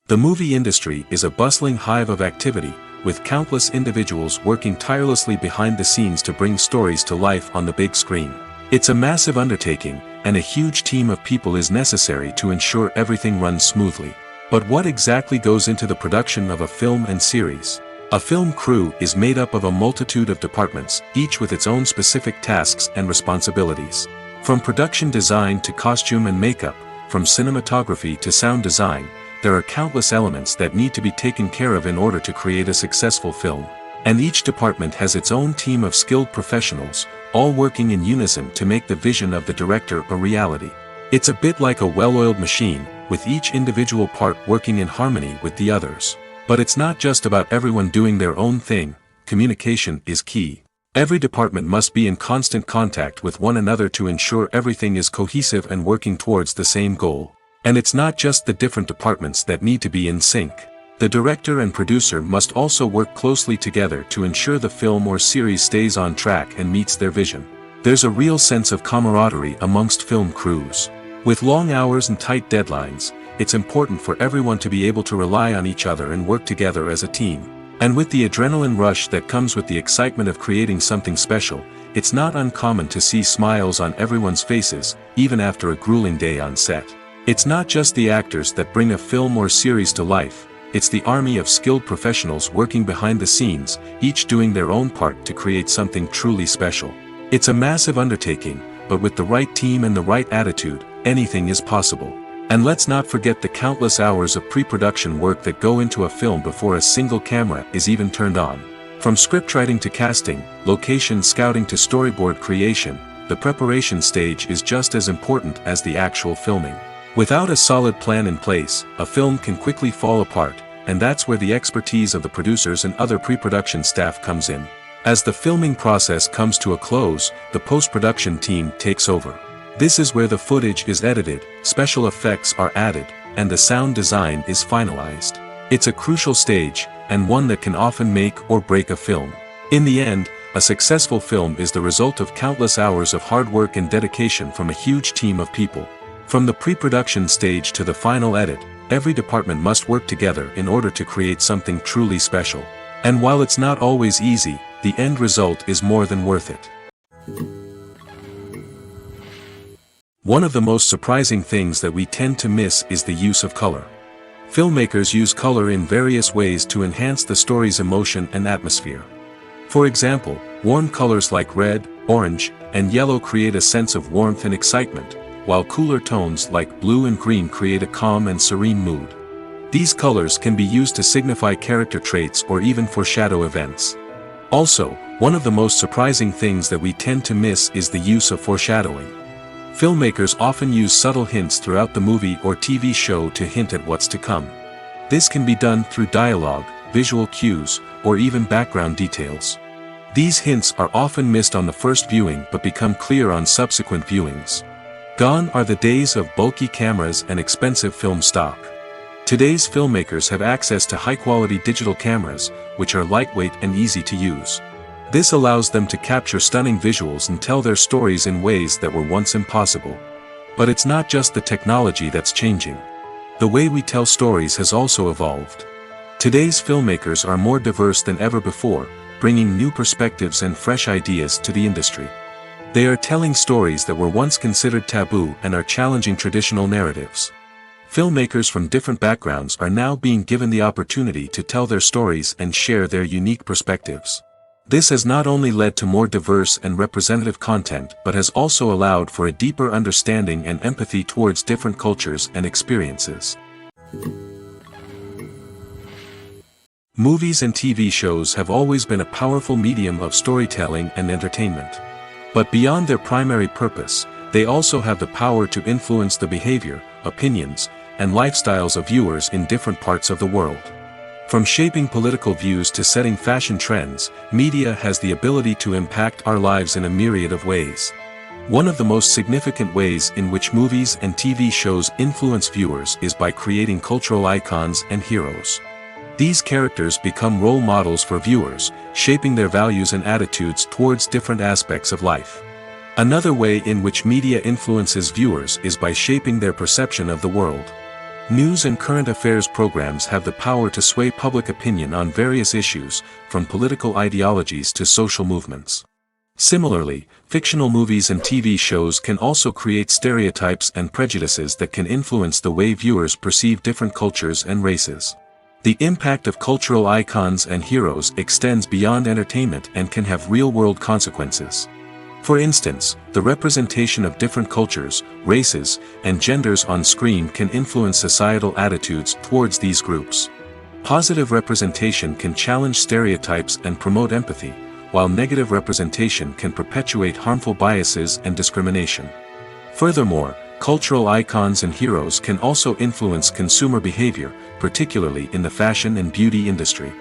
The movie industry is a bustling hive of activity, with countless individuals working tirelessly behind the scenes to bring stories to life on the big screen. It's a massive undertaking, and a huge team of people is necessary to ensure everything runs smoothly. But what exactly goes into the production of a film and series? A film crew is made up of a multitude of departments, each with its own specific tasks and responsibilities. From production design to costume and makeup, from cinematography to sound design, there are countless elements that need to be taken care of in order to create a successful film. And each department has its own team of skilled professionals, all working in unison to make the vision of the director a reality. It's a bit like a well-oiled machine, with each individual part working in harmony with the others. But it's not just about everyone doing their own thing. Communication is key. Every department must be in constant contact with one another to ensure everything is cohesive and working towards the same goal. And it's not just the different departments that need to be in sync. The director and producer must also work closely together to ensure the film or series stays on track and meets their vision. There's a real sense of camaraderie amongst film crews. With long hours and tight deadlines, it's important for everyone to be able to rely on each other and work together as a team. And with the adrenaline rush that comes with the excitement of creating something special, it's not uncommon to see smiles on everyone's faces, even after a grueling day on set. It's not just the actors that bring a film or series to life, it's the army of skilled professionals working behind the scenes, each doing their own part to create something truly special. It's a massive undertaking, but with the right team and the right attitude, anything is possible. And let's not forget the countless hours of pre-production work that go into a film before a single camera is even turned on. From scriptwriting to casting, location scouting to storyboard creation, the preparation stage is just as important as the actual filming. Without a solid plan in place, a film can quickly fall apart, and that's where the expertise of the producers and other pre-production staff comes in. As the filming process comes to a close, the post-production team takes over. This is where the footage is edited, special effects are added, and the sound design is finalized. It's a crucial stage, and one that can often make or break a film. In the end, a successful film is the result of countless hours of hard work and dedication from a huge team of people. From the pre-production stage to the final edit, every department must work together in order to create something truly special. And while it's not always easy, the end result is more than worth it. One of the most surprising things that we tend to miss is the use of color. Filmmakers use color in various ways to enhance the story's emotion and atmosphere. For example, warm colors like red, orange, and yellow create a sense of warmth and excitement, while cooler tones like blue and green create a calm and serene mood. These colors can be used to signify character traits or even foreshadow events. Also, one of the most surprising things that we tend to miss is the use of foreshadowing. Filmmakers often use subtle hints throughout the movie or TV show to hint at what's to come. This can be done through dialogue, visual cues, or even background details. These hints are often missed on the first viewing but become clear on subsequent viewings. Gone are the days of bulky cameras and expensive film stock. Today's filmmakers have access to high-quality digital cameras, which are lightweight and easy to use. This allows them to capture stunning visuals and tell their stories in ways that were once impossible. But it's not just the technology that's changing. The way we tell stories has also evolved. Today's filmmakers are more diverse than ever before, bringing new perspectives and fresh ideas to the industry. They are telling stories that were once considered taboo and are challenging traditional narratives. Filmmakers from different backgrounds are now being given the opportunity to tell their stories and share their unique perspectives. This has not only led to more diverse and representative content but has also allowed for a deeper understanding and empathy towards different cultures and experiences. Movies and TV shows have always been a powerful medium of storytelling and entertainment. But beyond their primary purpose, they also have the power to influence the behavior, opinions, and lifestyles of viewers in different parts of the world. From shaping political views to setting fashion trends, media has the ability to impact our lives in a myriad of ways. One of the most significant ways in which movies and TV shows influence viewers is by creating cultural icons and heroes. These characters become role models for viewers, shaping their values and attitudes towards different aspects of life. Another way in which media influences viewers is by shaping their perception of the world. News and current affairs programs have the power to sway public opinion on various issues, from political ideologies to social movements. Similarly, fictional movies and TV shows can also create stereotypes and prejudices that can influence the way viewers perceive different cultures and races. The impact of cultural icons and heroes extends beyond entertainment and can have real-world consequences. For instance, the representation of different cultures, races, and genders on screen can influence societal attitudes towards these groups. Positive representation can challenge stereotypes and promote empathy, while negative representation can perpetuate harmful biases and discrimination. Furthermore, cultural icons and heroes can also influence consumer behavior, particularly in the fashion and beauty industry.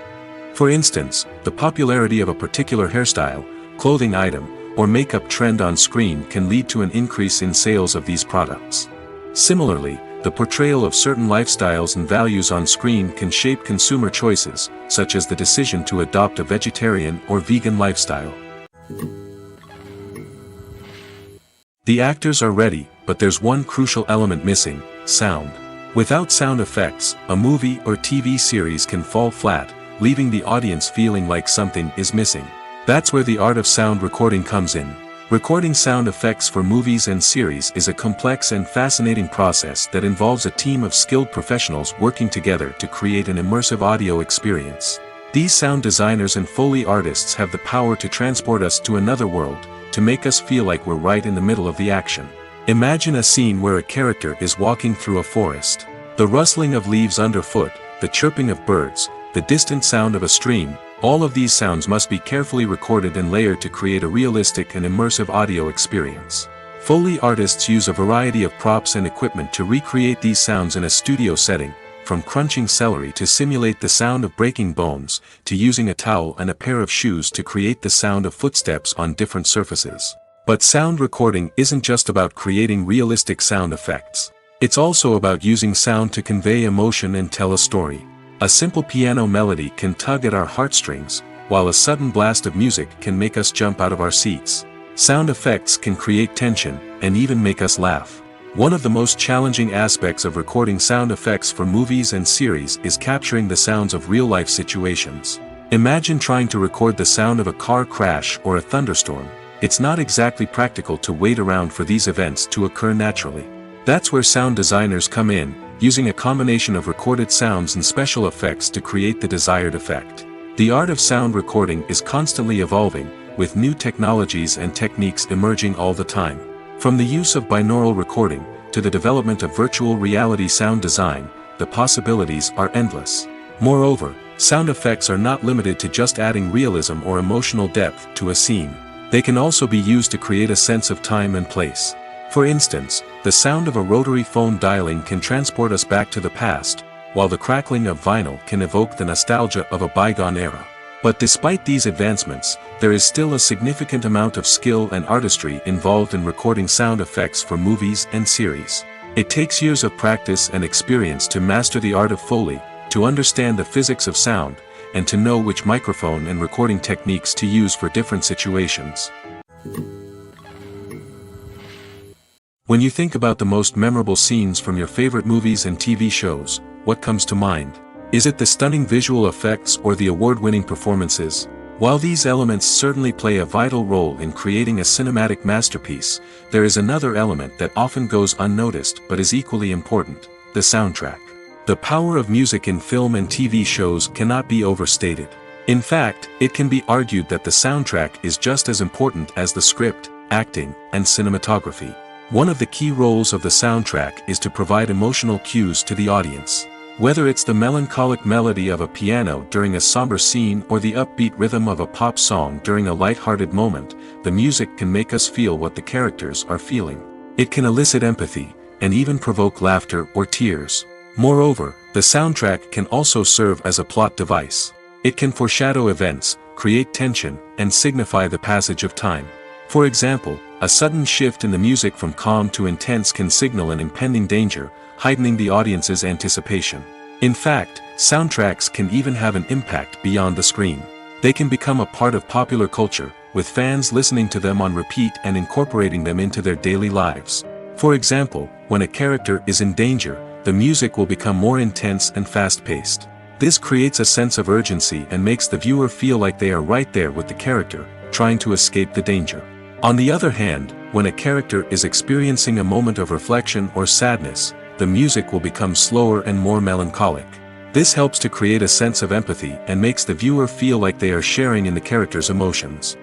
For instance, the popularity of a particular hairstyle, clothing item, or makeup trend on screen can lead to an increase in sales of these products. Similarly, the portrayal of certain lifestyles and values on screen can shape consumer choices, such as the decision to adopt a vegetarian or vegan lifestyle. The actors are ready, but there's one crucial element missing: sound. Without sound effects, a movie or TV series can fall flat, leaving the audience feeling like something is missing. That's where the art of sound recording comes in. Recording sound effects for movies and series is a complex and fascinating process that involves a team of skilled professionals working together to create an immersive audio experience. These sound designers and Foley artists have the power to transport us to another world, to make us feel like we're right in the middle of the action. Imagine a scene where a character is walking through a forest. The rustling of leaves underfoot, the chirping of birds, the distant sound of a stream, all of these sounds must be carefully recorded and layered to create a realistic and immersive audio experience. Foley artists use a variety of props and equipment to recreate these sounds in a studio setting, from crunching celery to simulate the sound of breaking bones, to using a towel and a pair of shoes to create the sound of footsteps on different surfaces. But sound recording isn't just about creating realistic sound effects. It's also about using sound to convey emotion and tell a story. A simple piano melody can tug at our heartstrings, while a sudden blast of music can make us jump out of our seats. Sound effects can create tension, and even make us laugh. One of the most challenging aspects of recording sound effects for movies and series is capturing the sounds of real-life situations. Imagine trying to record the sound of a car crash or a thunderstorm. It's not exactly practical to wait around for these events to occur naturally. That's where sound designers come in, using a combination of recorded sounds and special effects to create the desired effect. The art of sound recording is constantly evolving, with new technologies and techniques emerging all the time. From the use of binaural recording, to the development of virtual reality sound design, the possibilities are endless. Moreover, sound effects are not limited to just adding realism or emotional depth to a scene. They can also be used to create a sense of time and place. For instance, the sound of a rotary phone dialing can transport us back to the past, while the crackling of vinyl can evoke the nostalgia of a bygone era. But despite these advancements, there is still a significant amount of skill and artistry involved in recording sound effects for movies and series. It takes years of practice and experience to master the art of Foley, to understand the physics of sound, and to know which microphone and recording techniques to use for different situations. When you think about the most memorable scenes from your favorite movies and TV shows, what comes to mind? Is it the stunning visual effects or the award-winning performances? While these elements certainly play a vital role in creating a cinematic masterpiece, there is another element that often goes unnoticed but is equally important: the soundtrack. The power of music in film and TV shows cannot be overstated. In fact, it can be argued that the soundtrack is just as important as the script, acting, and cinematography. One of the key roles of the soundtrack is to provide emotional cues to the audience. Whether it's the melancholic melody of a piano during a somber scene or the upbeat rhythm of a pop song during a light-hearted moment, the music can make us feel what the characters are feeling. It can elicit empathy, and even provoke laughter or tears. Moreover, the soundtrack can also serve as a plot device. It can foreshadow events, create tension, and signify the passage of time. For example, a sudden shift in the music from calm to intense can signal an impending danger, heightening the audience's anticipation. In fact, soundtracks can even have an impact beyond the screen. They can become a part of popular culture, with fans listening to them on repeat and incorporating them into their daily lives. For example, when a character is in danger, the music will become more intense and fast-paced. This creates a sense of urgency and makes the viewer feel like they are right there with the character, trying to escape the danger. On the other hand, when a character is experiencing a moment of reflection or sadness, the music will become slower and more melancholic. This helps to create a sense of empathy and makes the viewer feel like they are sharing in the character's emotions.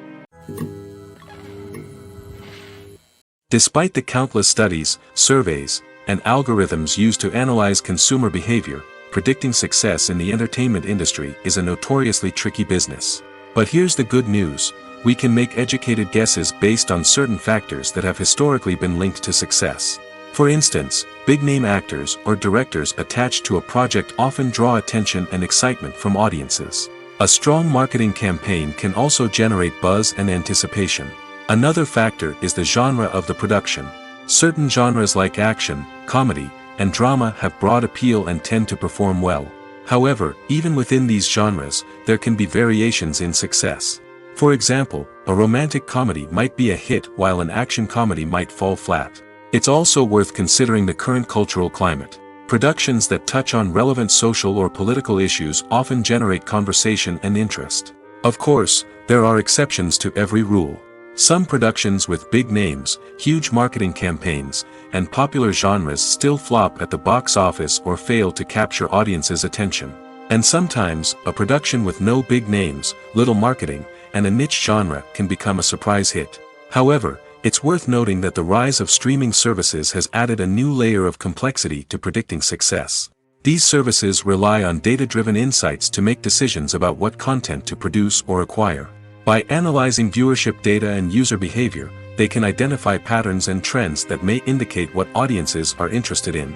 Despite the countless studies, surveys, and algorithms used to analyze consumer behavior, predicting success in the entertainment industry is a notoriously tricky business. But here's the good news: we can make educated guesses based on certain factors that have historically been linked to success. For instance, big-name actors or directors attached to a project often draw attention and excitement from audiences. A strong marketing campaign can also generate buzz and anticipation. Another factor is the genre of the production. Certain genres like action, comedy, and drama have broad appeal and tend to perform well. However, even within these genres, there can be variations in success. For example, a romantic comedy might be a hit while an action comedy might fall flat. It's also worth considering the current cultural climate. Productions that touch on relevant social or political issues often generate conversation and interest. Of course, there are exceptions to every rule. Some productions with big names, huge marketing campaigns, and popular genres still flop at the box office or fail to capture audiences' attention. And sometimes, a production with no big names, little marketing, and a niche genre can become a surprise hit. However, it's worth noting that the rise of streaming services has added a new layer of complexity to predicting success. These services rely on data-driven insights to make decisions about what content to produce or acquire. By analyzing viewership data and user behavior, they can identify patterns and trends that may indicate what audiences are interested in.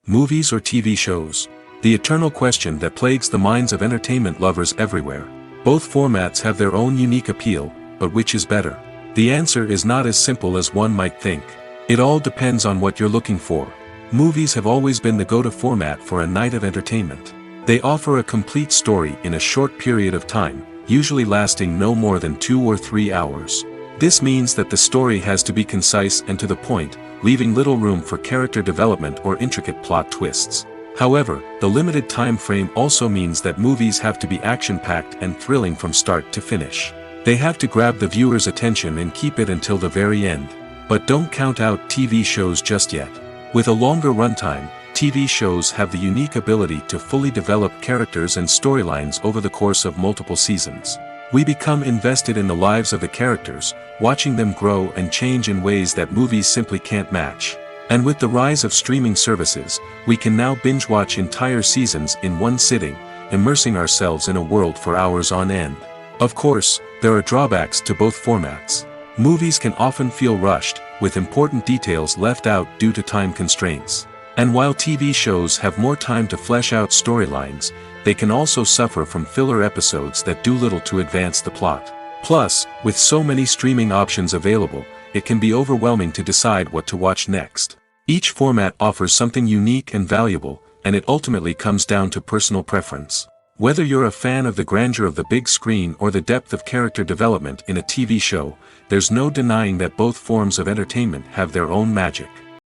Movies or TV shows? The eternal question that plagues the minds of entertainment lovers everywhere. Both formats have their own unique appeal, but which is better? The answer is not as simple as one might think. It all depends on what you're looking for. Movies have always been the go-to format for a night of entertainment. They offer a complete story in a short period of time, usually lasting no more than 2 or 3 hours. This means that the story has to be concise and to the point, leaving little room for character development or intricate plot twists. However, the limited time frame also means that movies have to be action-packed and thrilling from start to finish. They have to grab the viewer's attention and keep it until the very end. But don't count out TV shows just yet. With a longer runtime, TV shows have the unique ability to fully develop characters and storylines over the course of multiple seasons. We become invested in the lives of the characters, watching them grow and change in ways that movies simply can't match. And with the rise of streaming services, we can now binge-watch entire seasons in one sitting, immersing ourselves in a world for hours on end. Of course, there are drawbacks to both formats. Movies can often feel rushed, with important details left out due to time constraints. And while TV shows have more time to flesh out storylines, they can also suffer from filler episodes that do little to advance the plot. Plus, with so many streaming options available, it can be overwhelming to decide what to watch next. Each format offers something unique and valuable, and it ultimately comes down to personal preference. Whether you're a fan of the grandeur of the big screen or the depth of character development in a TV show, there's no denying that both forms of entertainment have their own magic.